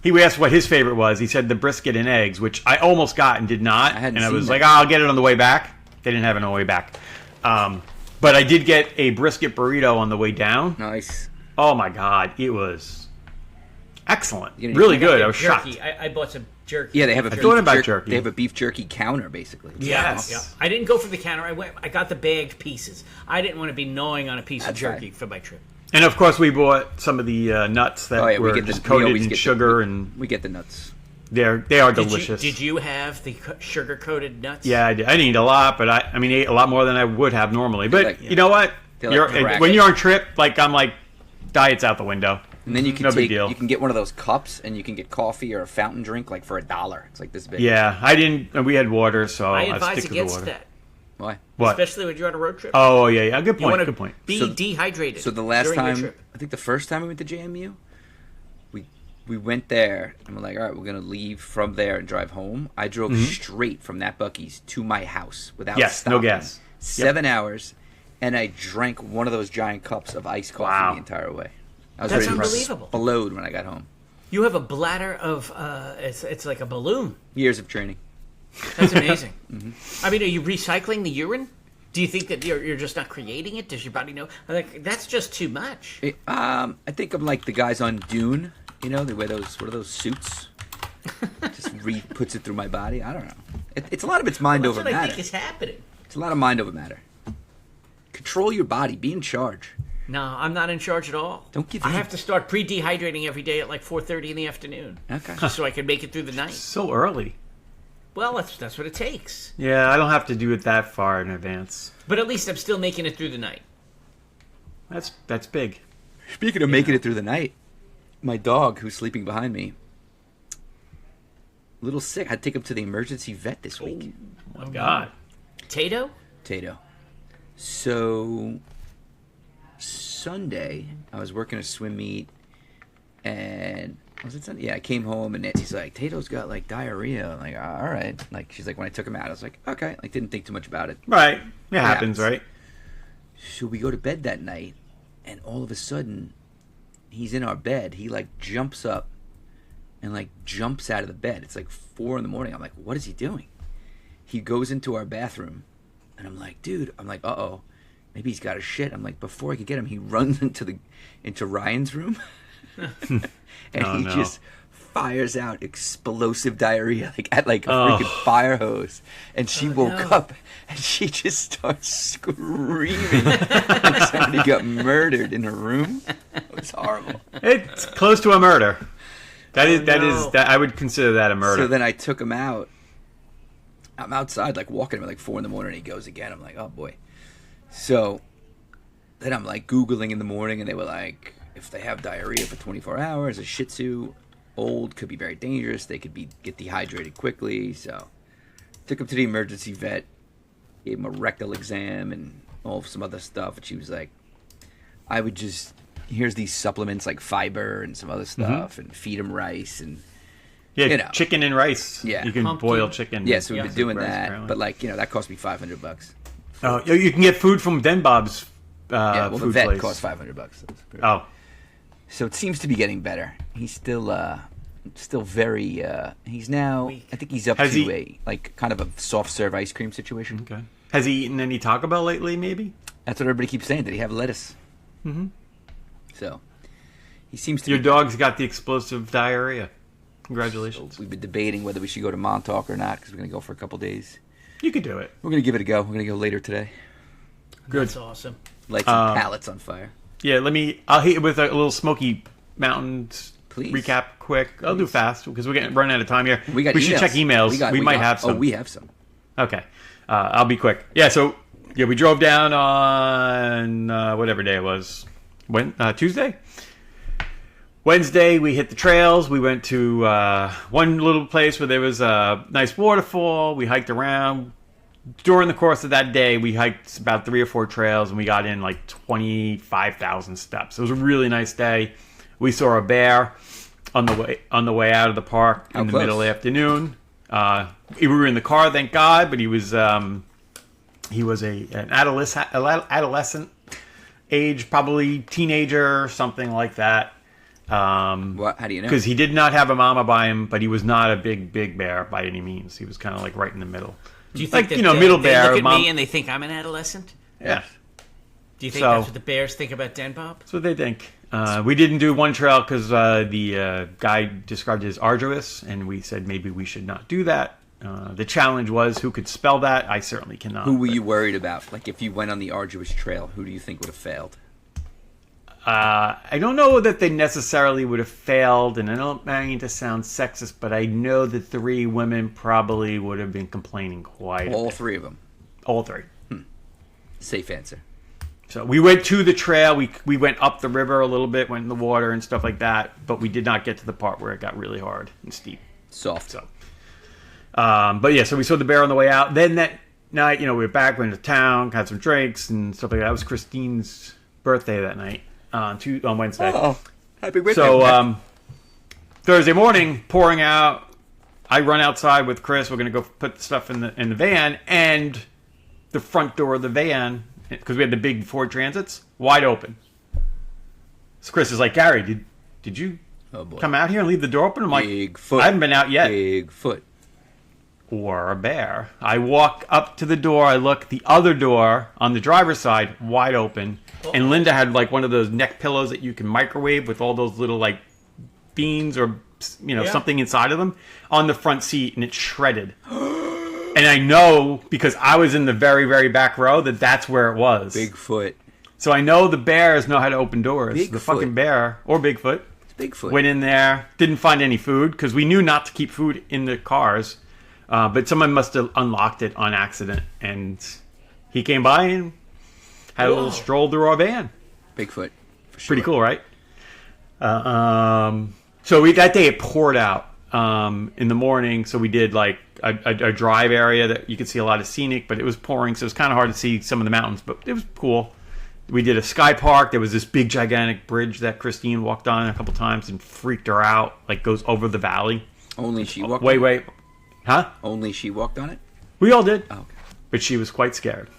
He asked what his favorite was. He said the brisket and eggs, which I almost got and did not. I hadn't and I seen was that. like, I'll get it on the way back. They didn't have it on the way back. But I did get a brisket burrito on the way down. Nice. Oh my god, it was excellent. You know, Really you good. The I was shocked. jerky. I bought some jerky. Yeah, they have a I beef thought about jerky. jerky. They have a beef jerky counter basically. Yes. Yeah. I didn't go for the counter. I got the bagged pieces. I didn't want to be gnawing on a piece of That's jerky fine. for my trip. And of course, we bought some of the nuts that Oh yeah, were we get just we coated always in get sugar, the, and we get the nuts. they are delicious. Did you have the sugar coated nuts? Yeah, I did. I didn't eat a lot, but I mean, ate a lot more than I would have normally. But like- you know what? They're like crack. When you're on trip, like I'm like, diet's out the window. And then you can No big take deal. you can get one of those cups and you can get coffee or a fountain drink like for $1. It's like this big. Yeah, I didn't. And we had water, so I I advise stick to the against water. that, Why? What? especially when you're on a road trip. Oh yeah. Good you want point. to Good point. be So- dehydrated. So the last during your time, trip. I think the first time we went to JMU, we went there and we're like, all right, we're gonna leave from there and drive home. I drove straight from that Buc-ee's to my house without Mm-hmm. Yes, no stopping. gas. 7 hours, and I drank one of those giant cups of iced coffee Wow. the entire way. I was That's ready to unbelievable. explode when I got home. You have a bladder of it's like a balloon. Years of training. That's amazing. Mm-hmm. I mean, are you recycling the urine? Do you think that you're just not creating it? Does your body know? Like that's just too much. I think I'm like the guys on Dune. You know, they wear those. What are those suits? Just puts it through my body. I don't know. It's a lot of it's mind That's over what I matter. think is happening. It's a lot of mind over matter. Control your body. Be in charge. No, I'm not in charge at all. Don't give I in. have to start pre-dehydrating every day at like 4:30 in the afternoon, Okay. just so I can make it through the night. So early. Well, that's what it takes. Yeah, I don't have to do it that far in advance. But at least I'm still making it through the night. That's big. Speaking of making it through the night, my dog, who's sleeping behind me, a little sick. I had to take him to the emergency vet this week. Oh my god. Tato? Tato. So Sunday, I was working a swim meet, and was it Sunday? Yeah, I came home and Nancy's like, "Tato's got like diarrhea." I'm like, all right. Like she's like, when I took him out, I was like, okay. Like didn't think too much about it. Right. It happens, happens. right? So we go to bed that night, and all of a sudden, he's in our bed. He like jumps up, and like jumps out of the bed. It's like 4 a.m. I'm like, what is he doing? He goes into our bathroom, and I'm like, dude. I'm like, uh-oh, maybe he's got a shit. I'm like, before I could get him, he runs into Ryan's room, and Oh, he no. just fires out explosive diarrhea at like a freaking fire hose. And she woke no. up and she just starts screaming like somebody got murdered in her room. It was horrible. It's close to a murder. That is no. I would consider that a murder. So then I took him out. I'm outside like walking him at like 4 a.m. and he goes again. I'm like, oh boy. So then I'm like Googling in the morning and they were like, if they have diarrhea for 24 hours, a Shih Tzu, old, could be very dangerous. They could get dehydrated quickly. So took him to the emergency vet, gave him a rectal exam and some other stuff. And she was like, I would just, here's these supplements like fiber and some other stuff and feed him rice. And yeah, you know. chicken and rice. Yeah. You can Pumpkin. boil chicken. yeah, so we've Yeah. been doing Rice, that. apparently. But like, that cost me $500. Oh, you can get food from Den Bob's Yeah, well, the food vet place. cost $500. Oh, So it seems to be getting better. He's still very. He's now. Weak. I think he's up Has to he- a like kind of a soft serve ice cream situation. okay. Has he eaten any Taco Bell lately? Maybe. That's what everybody keeps saying. Did he have lettuce? Mm-hmm. So he seems to. Your be, dog's got the explosive diarrhea. Congratulations. We've been debating whether we should go to Montauk or not because we're going to go for a couple days. You could do it. We're going to give it a go. We're going to go later today. Good. That's awesome. Light some pallets on fire. Yeah, I'll hit it with a little Smoky Mountains Please. recap quick. I'll do fast because we're running out of time here. We should check emails. We might have some. Oh, we have some. Okay. I'll be quick. Yeah, so we drove down on whatever day it was. Tuesday? Wednesday, we hit the trails. We went to one little place where there was a nice waterfall. We hiked around. During the course of that day, we hiked about 3 or 4 trails, and we got in like 25,000 steps. It was a really nice day. We saw a bear on the way out of the park in the middle of the afternoon. We were in the car, thank God, but he was an adolescent age, probably teenager, something like that. What? How do you know? Because he did not have a mama by him, but he was not a big bear by any means. He was kind of like right in the middle. Do you think like, that middle they bear? look at Mom, me and they think I'm an adolescent? yeah, Do you think So- that's what the bears think about Den Bob? that's what they think. We didn't do one trail because the guy described it as arduous, and we said maybe we should not do that. The challenge was who could spell that. I certainly cannot. Who were you worried about? Like, if you went on the arduous trail, who do you think would have failed? I don't know that they necessarily would have failed, and I don't mean to sound sexist, but I know that 3 women probably would have been complaining quite a All bit. 3 of them. All 3. Safe answer. So we went to the trail. We went up the river a little bit, went in the water and stuff like that, but we did not get to the part where it got really hard and steep. Soft. So, but yeah, so we saw the bear on the way out. Then that night, we were back, went to town, had some drinks and stuff like that. It was Christine's birthday that night on Wednesday. Oh, happy birthday. So Thursday morning, pouring out. I run outside with Chris. We're gonna go put the stuff in the van, and the front door of the van, because we had the big Ford Transits, wide open. So Chris is like, Gary, did you Oh, boy. come out here and leave the door open? I'm like, Bigfoot. I haven't been out yet. Bigfoot. Or a bear. I walk up to the door. I look. The other door on the driver's side, wide open. And Linda had like one of those neck pillows that you can microwave with all those little like beans or something inside of them on the front seat, and it's shredded. And I know because I was in the very, very back row that that's where it was. Bigfoot. So I know the bears know how to open doors. The Bigfoot. fucking bear or Bigfoot It's Bigfoot. went in there, didn't find any food because we knew not to keep food in the cars. But someone must have unlocked it on accident, and he came by and had a little stroll through our van. Bigfoot. For sure. Pretty cool, right? So that day it poured out in the morning, so we did like a drive area that you could see a lot of scenic, but it was pouring, so it was kind of hard to see some of the mountains, but it was cool. We did a sky park. There was this big gigantic bridge that Christine walked on a couple times and freaked her out, like goes over the valley. Only she walked on it? Wait. Huh? Only she walked on it? We all did. Oh, okay. But she was quite scared.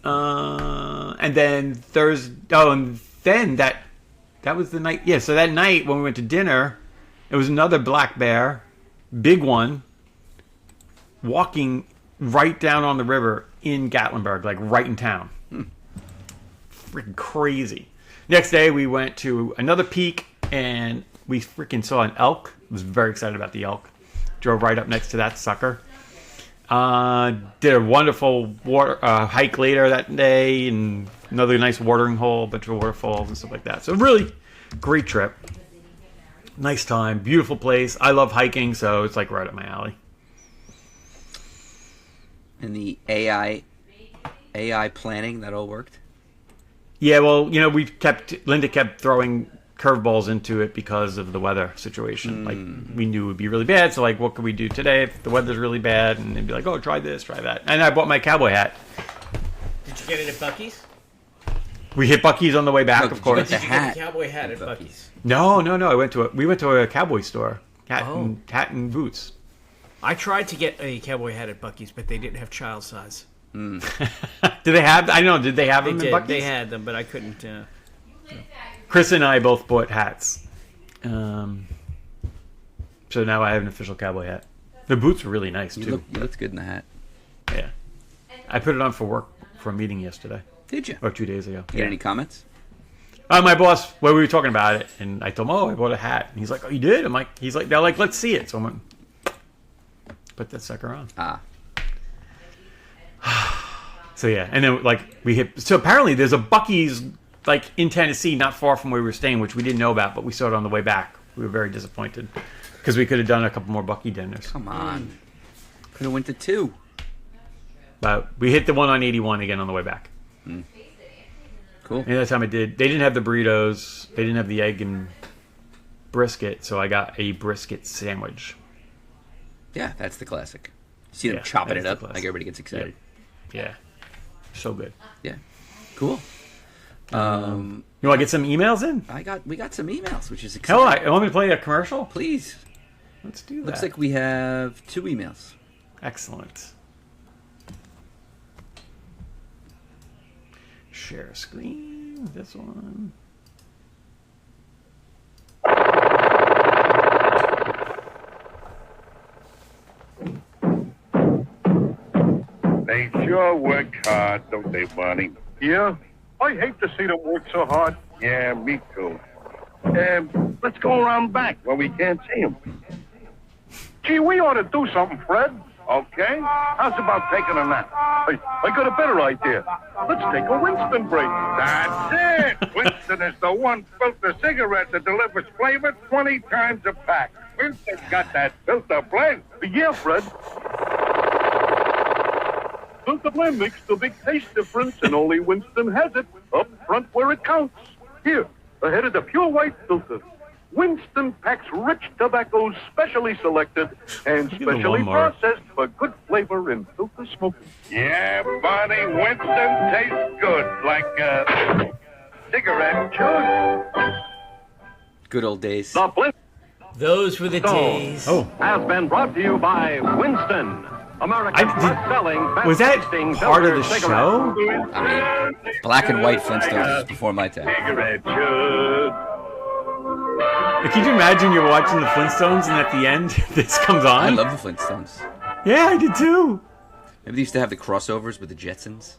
And then Thursday. Oh, and then that was the night. Yeah, so that night when we went to dinner, it was another black bear, big one, walking right down on the river in Gatlinburg, like right in town. Freaking crazy. Next day we went to another peak and we freaking saw an elk. I was very excited about the elk. Drove right up next to that sucker. Did a wonderful hike later that day, and another nice watering hole, a bunch of waterfalls and stuff like that. So really great trip. Nice time, beautiful place. I love hiking, so it's like right up my alley. And the AI planning, that all worked? Yeah, well, Linda kept throwing curveballs into it because of the weather situation. Like, we knew it would be really bad, so like, what can we do today if the weather's really bad? And they'd be like, oh, try this, try that. And I bought my cowboy hat. Did you get it at Buc-ee's? We hit Buc-ee's on the way back, No, of did you course. get Did you hat get a cowboy hat at at Buc-ee's? No. We went to a cowboy store. Hat and boots. I tried to get a cowboy hat at Buc-ee's, but they didn't have child size. Did they have? I know. Did they have They them did. in Buc-ee's? They had them, but I couldn't. Chris and I both bought hats. So now I have an official cowboy hat. The boots were really nice You too. looked good in the hat. Yeah, I put it on for work for a meeting yesterday Did you? or 2 days ago. Get any comments? My boss, we were talking about it, and I told him, "Oh, I bought a hat." And he's like, "Oh, you did?" I'm like, "He's like, they're like, let's see it." So I'm like, put that sucker on. Ah. So yeah, and then like we hit. So apparently there's a Buc-ee's like in Tennessee, not far from where we were staying, which we didn't know about, but we saw it on the way back. We were very disappointed because we could have done a couple more Bucky dinners. Come on. Could have went to 2. But we hit the one on 81 again on the way back. Cool. And that time I did. They didn't have the burritos. They didn't have the egg and brisket, so I got a brisket sandwich. Yeah, that's the classic. See them Yeah, chopping that it is the up, classic. like everybody gets excited. Yeah. So good. Yeah. Cool. You want to get some emails in? We got some emails, which is Hell, exciting. I want me to play a commercial? Please. Let's do that. Looks like we have 2 emails. Excellent. Share screen. This one. They sure work hard, don't they, Barney? Yeah? I hate to see them work so hard. Yeah, me too. Let's go around back where we can't see them. Gee, we ought to do something, Fred. Okay. How's about taking a nap? I got a better idea. Let's take a Winston break. That's it. Winston is the one filter cigarette that delivers flavor 20 times a pack. Winston's got that filter blend. Yeah, Fred. Filter blend makes the big taste difference, and only Winston has it up front where it counts. Here, ahead of the pure white filter. Winston packs rich tobaccos specially selected and at the specially lawnmower. processed for good flavor in filter smoking. Yeah, Barney, Winston tastes good, like a cigarette should. Good old days. The Flint Those were the days. Oh, has been brought to you by Winston, America's best-selling, was that best-tasting part of the filter show? cigarette. I mean, black and white Flintstones is before my time. Cigarette should. Could you imagine you're watching the Flintstones and at the end this comes on? I love the Flintstones. Yeah, I did too. Maybe they used to have the crossovers with the Jetsons.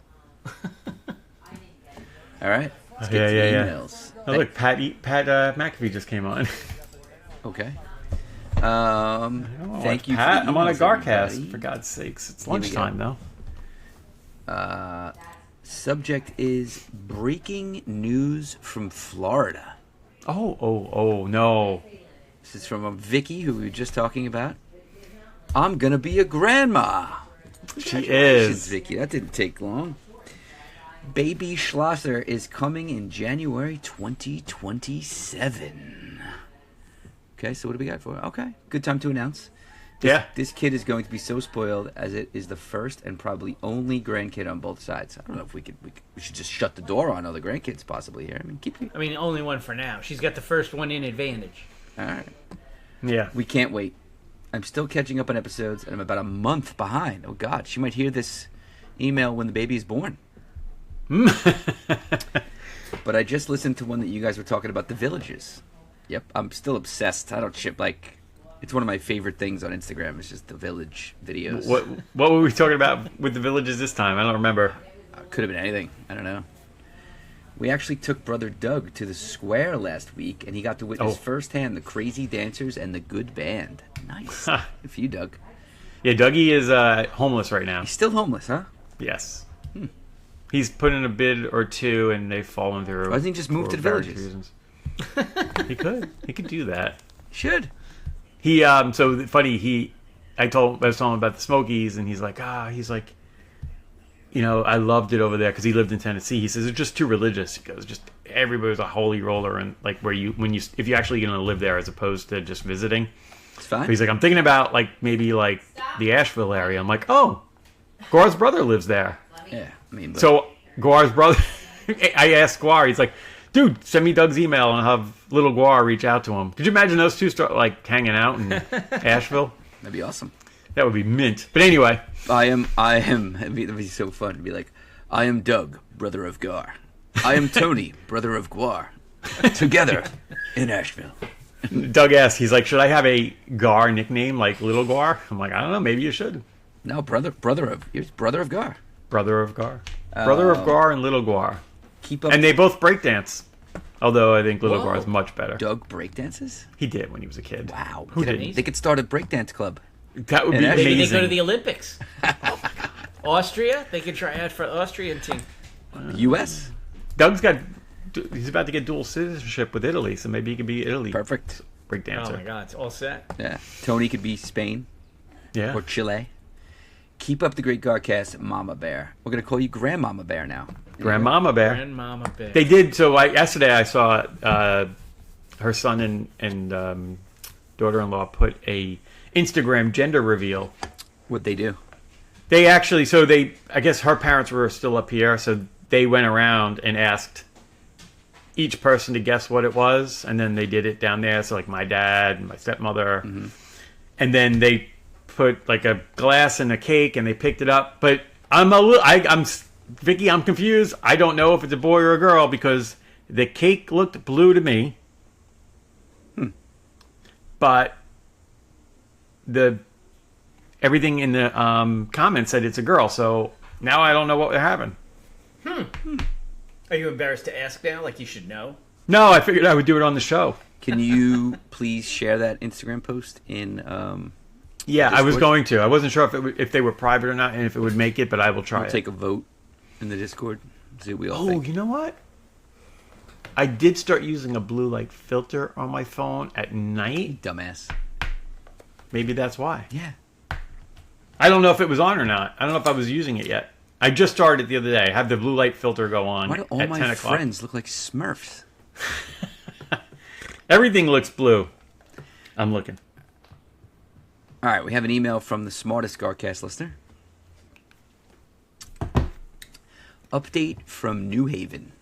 All right. Let's get Yeah, to the yeah, yeah. emails. Oh, look, Pat McAfee just came on. Okay. Oh, Thank you. Pat. For the I'm on a emails, Garcast, everybody. for God's sakes. It's we go. lunchtime, though. Subject is breaking news from Florida. Oh, no. This is from Vicky, who we were just talking about. I'm gonna be a grandma. She Congratulations, is. Vicky. That didn't take long. Baby Schlosser is coming in January 2027. Okay, so what do we got for it? Okay, good time to announce. Yeah. This kid is going to be so spoiled, as it is the first and probably only grandkid on both sides. I don't know if we should just shut the door on other grandkids possibly here. I mean, I mean, only one for now. She's got the first one in advantage. all right. Yeah. We can't wait. I'm still catching up on episodes, and I'm about a month behind. Oh God, she might hear this email when the baby is born. But I just listened to one that you guys were talking about, The Villages. Yep, I'm still obsessed. I don't ship like. It's one of my favorite things on Instagram. It's just the Village videos. What were we talking about with the Villages this time? I don't remember. Could have been anything. I don't know. We actually took brother Doug to the square last week, and he got to witness firsthand the crazy dancers and the good band. Nice. Good for you, Doug. Yeah, Dougie is homeless right now. He's still homeless, huh? Yes. He's put in a bid or two, and they've fallen through. Why doesn't he just move for to the various Villages? reasons. He could. He could do that. Should. He so funny. I was telling him about the Smokies, and he's like, you know, I loved it over there because he lived in Tennessee. He says it's just too religious. He goes, just everybody's a holy roller, and like if you're actually going to live there as opposed to just visiting. It's fine. But he's like, I'm thinking about maybe the Asheville area. I'm like, oh, Guar's brother lives there. Yeah, I mean, but So Guar's brother, I asked Guar. He's like, dude, send me Doug's email and I'll have little Guar reach out to him. Could you imagine those two start hanging out in Asheville? that'd be awesome. That would be mint. But anyway, I am. That'd be so fun to be like, I am Doug, brother of Gar. I am Tony, brother of Guar. Together in Asheville. Doug asked, he's like, should I have a Gar nickname like Little Guar? I'm like, I don't know, maybe you should. No, brother of Gar. Brother of Gar. Brother of Gar and Little Guar. Keep up. And they both breakdance. Although I think Little Whoa. Guar is much better. Doug breakdances? He did when he was a kid. Wow. Who They- didn't? They could start a breakdance club. That would And be actually- Maybe amazing. they go to the Olympics. Austria, they could try out for the Austrian team. U.S. Doug's got. He's about to get dual citizenship with Italy, so maybe he could be Italy. Perfect. break Oh dancer. my God, it's all set. Yeah. Tony could be Spain Yeah. or Chile. Keep up the great Garcast, Mama Bear. We're gonna call you Grandmama Bear now. Grandmama Bear. Grandmama Bear. They did. So yesterday I saw her son and daughter-in-law put a Instagram gender reveal. What'd they do? They actually, I guess her parents were still up here, so they went around and asked each person to guess what it was, and then they did it down there. So like my dad and my stepmother, and then they put like a glass and a cake, and they picked it up. But I'm Vicky, I'm confused. I don't know if it's a boy or a girl because the cake looked blue to me, but everything in the comments said it's a girl. So now I don't know what we're having. Are you embarrassed to ask now? Like you should know. No, I figured I would do it on the show. Can you please share that Instagram post in? Yeah, I was Discord? going to. I wasn't sure if they were private or not, and if it would make it, but I will try We'll it. take a vote in the Discord. See what we all Oh, think. you know what? I did start using a blue light filter on my phone at night. Dumbass. Maybe that's why. Yeah. I don't know if it was on or not. I don't know if I was using it yet. I just started the other day. I have the blue light filter go on Why do all at my 10 o'clock. friends look like Smurfs? Everything looks blue. I'm looking. All right, we have an email from the smartest Garcast listener. Update from New Haven.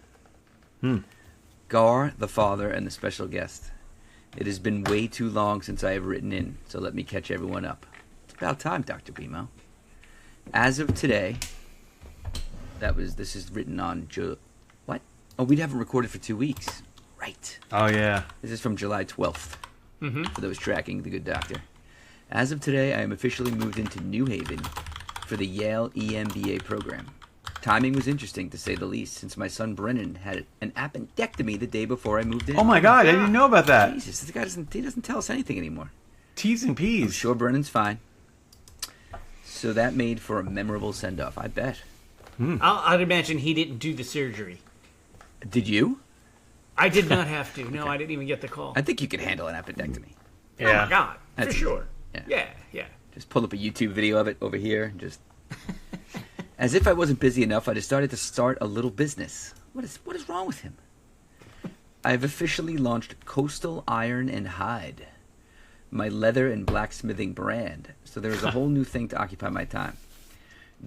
Gar, the father, and the special guest. It has been way too long since I have written in, so let me catch everyone up. It's about time, Dr. Bimo. As of today, this is written on what? Oh, we haven't recorded for 2 weeks. Right. Oh, yeah. This is from July 12th. For those tracking the good doctor. As of today, I am officially moved into New Haven for the Yale EMBA program. Timing was interesting, to say the least, since my son Brennan had an appendectomy the day before I moved in. Oh, my God. I didn't know about that. Jesus, this guy doesn't tell us anything anymore. T's and I'm P's. sure Brennan's fine. So that made for a memorable send-off, I bet. I'd imagine he didn't do the surgery. Did you? I did not have to. No, I didn't even get the call. I think you could handle an appendectomy. Oh my God, That's for easy. sure. Yeah. Yeah. Just pull up a YouTube video of it over here and just... As if I wasn't busy enough, I decided to start a little business. What is wrong with him? I've officially launched Coastal Iron and Hide, my leather and blacksmithing brand. So there is a whole new thing to occupy my time.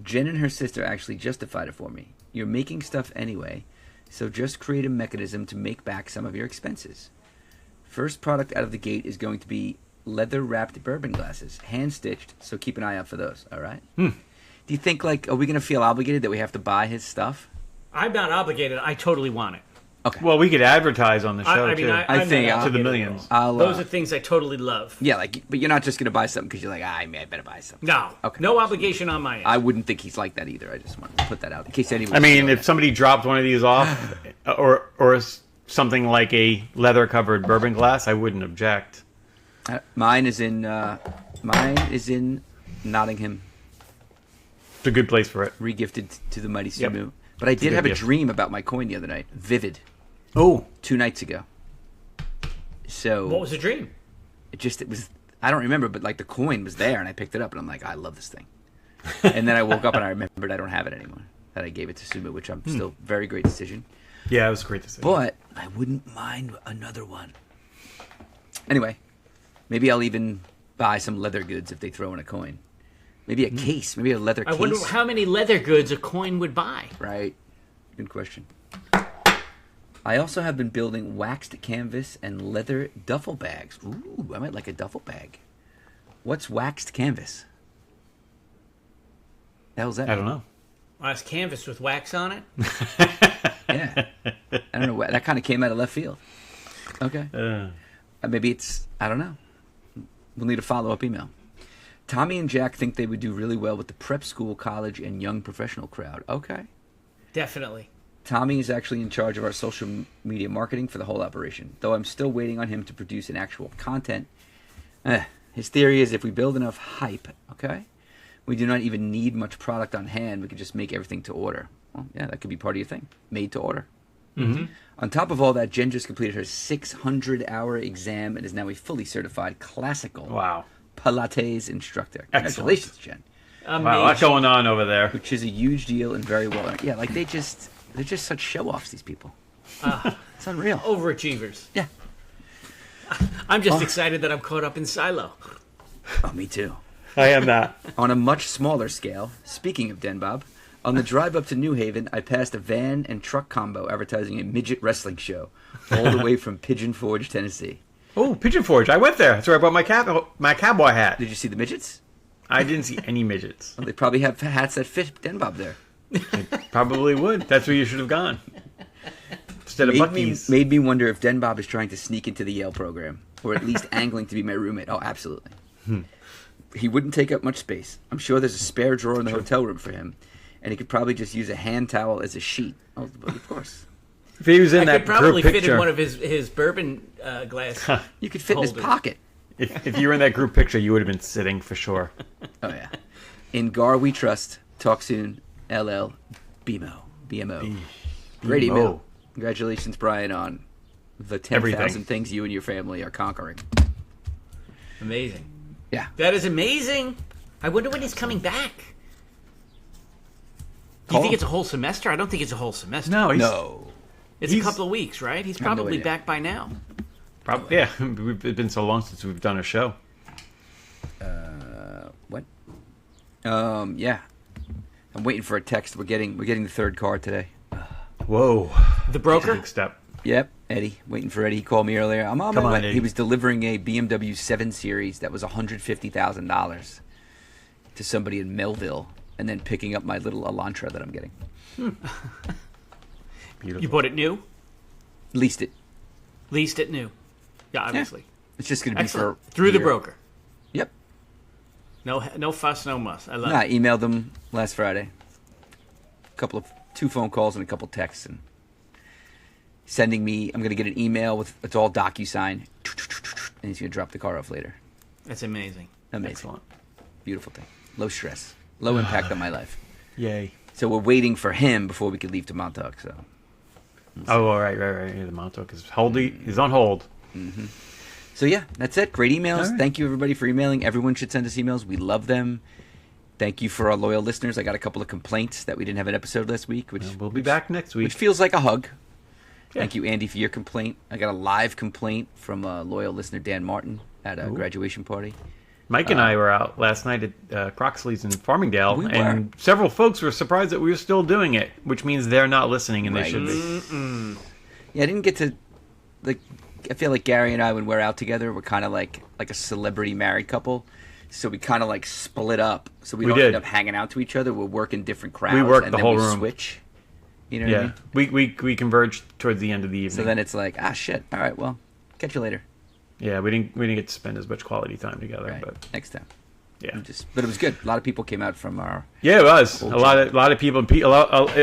Jen and her sister actually justified it for me. You're making stuff anyway, so just create a mechanism to make back some of your expenses. First product out of the gate is going to be leather-wrapped bourbon glasses, hand-stitched, so keep an eye out for those, all right? Do you think, like, are we going to feel obligated that we have to buy his stuff? I'm not obligated. I totally want it. Okay. Well, we could advertise on the show, I mean, too. I'm think not to the obligated at millions. all. I'll, Those are things I totally love. yeah, like, but you're not just going to buy something because you're like, I better buy something. No, Okay. no obligation on my end. I wouldn't think he's like that either. I just wanted to put that out in case anyone. I mean, if somebody dropped one of these off, or something like a leather-covered bourbon glass, I wouldn't object. mine is in Nottingham, It's a good place for it. regifted to the mighty Yep. Sumu. But I did good have a gift. dream about my coin the other night. Vivid. Oh, 2 nights ago. So What was the dream? it was I don't remember, but like the coin was there and I picked it up and I'm like, I love this thing. And then I woke up and I remembered I don't have it anymore. That I gave it to Sumu, which I'm still very great decision. yeah, it was great to see. But I wouldn't mind another one. Anyway, maybe I'll even buy some leather goods if they throw in a coin. Maybe a case, maybe a leather I case. wonder how many leather goods a coin would buy. Right. Good question. I also have been building waxed canvas and leather duffel bags. Ooh, I might like a duffel bag. What's waxed canvas? The hell's that? I don't know. Well, it's canvas with wax on it. Yeah. I don't know. That kind of came out of left field. Okay. Maybe it's, I don't know. We'll need a follow-up email. Tommy and Jack think they would do really well with the prep school, college, and young professional crowd. Okay. Definitely. Tommy is actually in charge of our social media marketing for the whole operation, though I'm still waiting on him to produce an actual content. His theory is if we build enough hype, okay, we do not even need much product on hand. We can just make everything to order. Well, yeah, that could be part of your thing. Made to order. On top of all that, Jen just completed her 600-hour exam and is now a fully certified classical Wow. Pilates instructor. Excellent. Congratulations, Jen. Wow, a lot going on over there. Which is a huge deal and very well earned. Yeah, like they're just such show-offs, these people. It's unreal. Overachievers. Yeah. I'm just excited that I'm caught up in Silo. Oh, me too. I am not. On a much smaller scale, speaking of Den Bob, on the drive up to New Haven, I passed a van and truck combo advertising a midget wrestling show all the way from Pigeon Forge, Tennessee. Oh, Pigeon Forge. I went there. That's where I bought my cowboy hat. Did you see the midgets? I didn't see any midgets. Well, they probably have hats that fit Den Bob there. Probably would. That's where you should have gone. Instead of Buc-ee's. Made me wonder if Den Bob is trying to sneak into the Yale program, or at least angling to be my roommate. Oh, absolutely. He wouldn't take up much space. I'm sure there's a spare drawer in the hotel room for him, and he could probably just use a hand towel as a sheet. Oh, of course. If he was in I that could probably group fit picture, in one of his bourbon glass. You could fit in his Hold it. pocket. if you were in that group picture, you would have been sitting for sure. Oh, yeah. In Gar we trust. Talk soon. LL. BMO. Great email. Congratulations, Brian, on the 10,000 Everything. things you and your family are conquering. Amazing. Yeah. That is amazing. I wonder when he's coming back. Do Call you think him. it's a whole semester? I don't think it's a whole semester. No, No. It's a he's- couple of weeks, right? He's have no probably idea. back by now. Probably. Yeah, it's been so long since we've done a show. What? Yeah. I'm waiting for a text. We're getting the third car today. Whoa, The broker? big step. Yep, Eddie. Waiting for Eddie. He called me earlier. I'm on Come my on, way. Eddie. He was delivering a BMW 7 Series that was $150,000 to somebody in Melville, and then picking up my little Elantra that I'm getting. Beautiful. You bought it new? Leased it. Leased it new. Yeah, obviously. It's just going to be Excellent. for Through the year. broker. Yep. No fuss, no muss. I love No, I it. emailed them last Friday. Two phone calls and a couple texts, and sending me. I'm going to get an email with it's all DocuSign, and he's going to drop the car off later. That's amazing. Amazing, Excellent. beautiful thing. Low stress, low impact on my life. Yay. So we're waiting for him before we could leave to Montauk. So Oh, all right. Yeah, the Montauk is he's on hold. yeah, that's it. Great emails. All right. Thank you everybody for emailing. Everyone should send us emails. We love them. Thank you for our loyal listeners. I got a couple of complaints that we didn't have an episode last week, which We'll be back next week. which feels like a hug. Yeah. Thank you, Andy, for your complaint. I got a live complaint from a loyal listener, Dan Martin, at a graduation party. Mike and I were out last night at Croxley's in Farmingdale, We were. and several folks were surprised that we were still doing it, which means they're not listening, and they Right. should be. Yeah, I didn't get to, like, I feel like Gary and I, when we're out together, we're kind of like a celebrity married couple. So we kind of like split up. So we We don't did. end up hanging out to each other. We'll work in different crowds. We worked and the then whole we room. switch. You know what I Yeah, mean? we converged towards the end of the evening. So then it's like, shit. All right, well, catch you later. Yeah, we didn't get to spend as much quality time together, Right. but Next time. yeah, But it was good. A lot of people came out from our. yeah, it was Old a lot of people,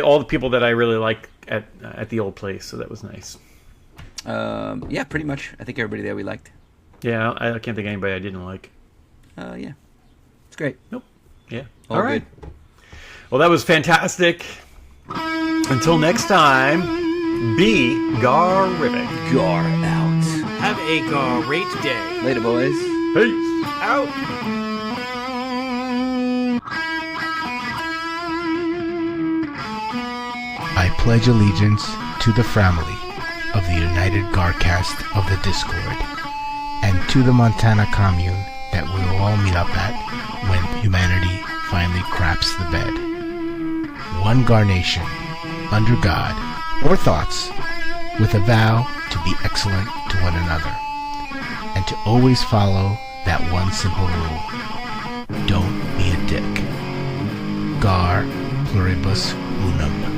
all the people that I really like at the old place, so that was nice. Yeah, pretty much. I think everybody there we liked. Yeah, I can't think of anybody I didn't like. Yeah. It's great. Nope. Yeah. All All right. good. Well, that was fantastic. Until next time, be Gar-rific. Gar out. Have a great day. Later, boys. Peace. Out. I pledge allegiance to the family of the United Garcast of the Discord, and to the Montana commune that we will all meet up at when humanity finally craps the bed. One Gar Nation, under God, or thoughts, with a vow to be excellent to one another, and to always follow that one simple rule: don't be a dick. Gar pluribus unum.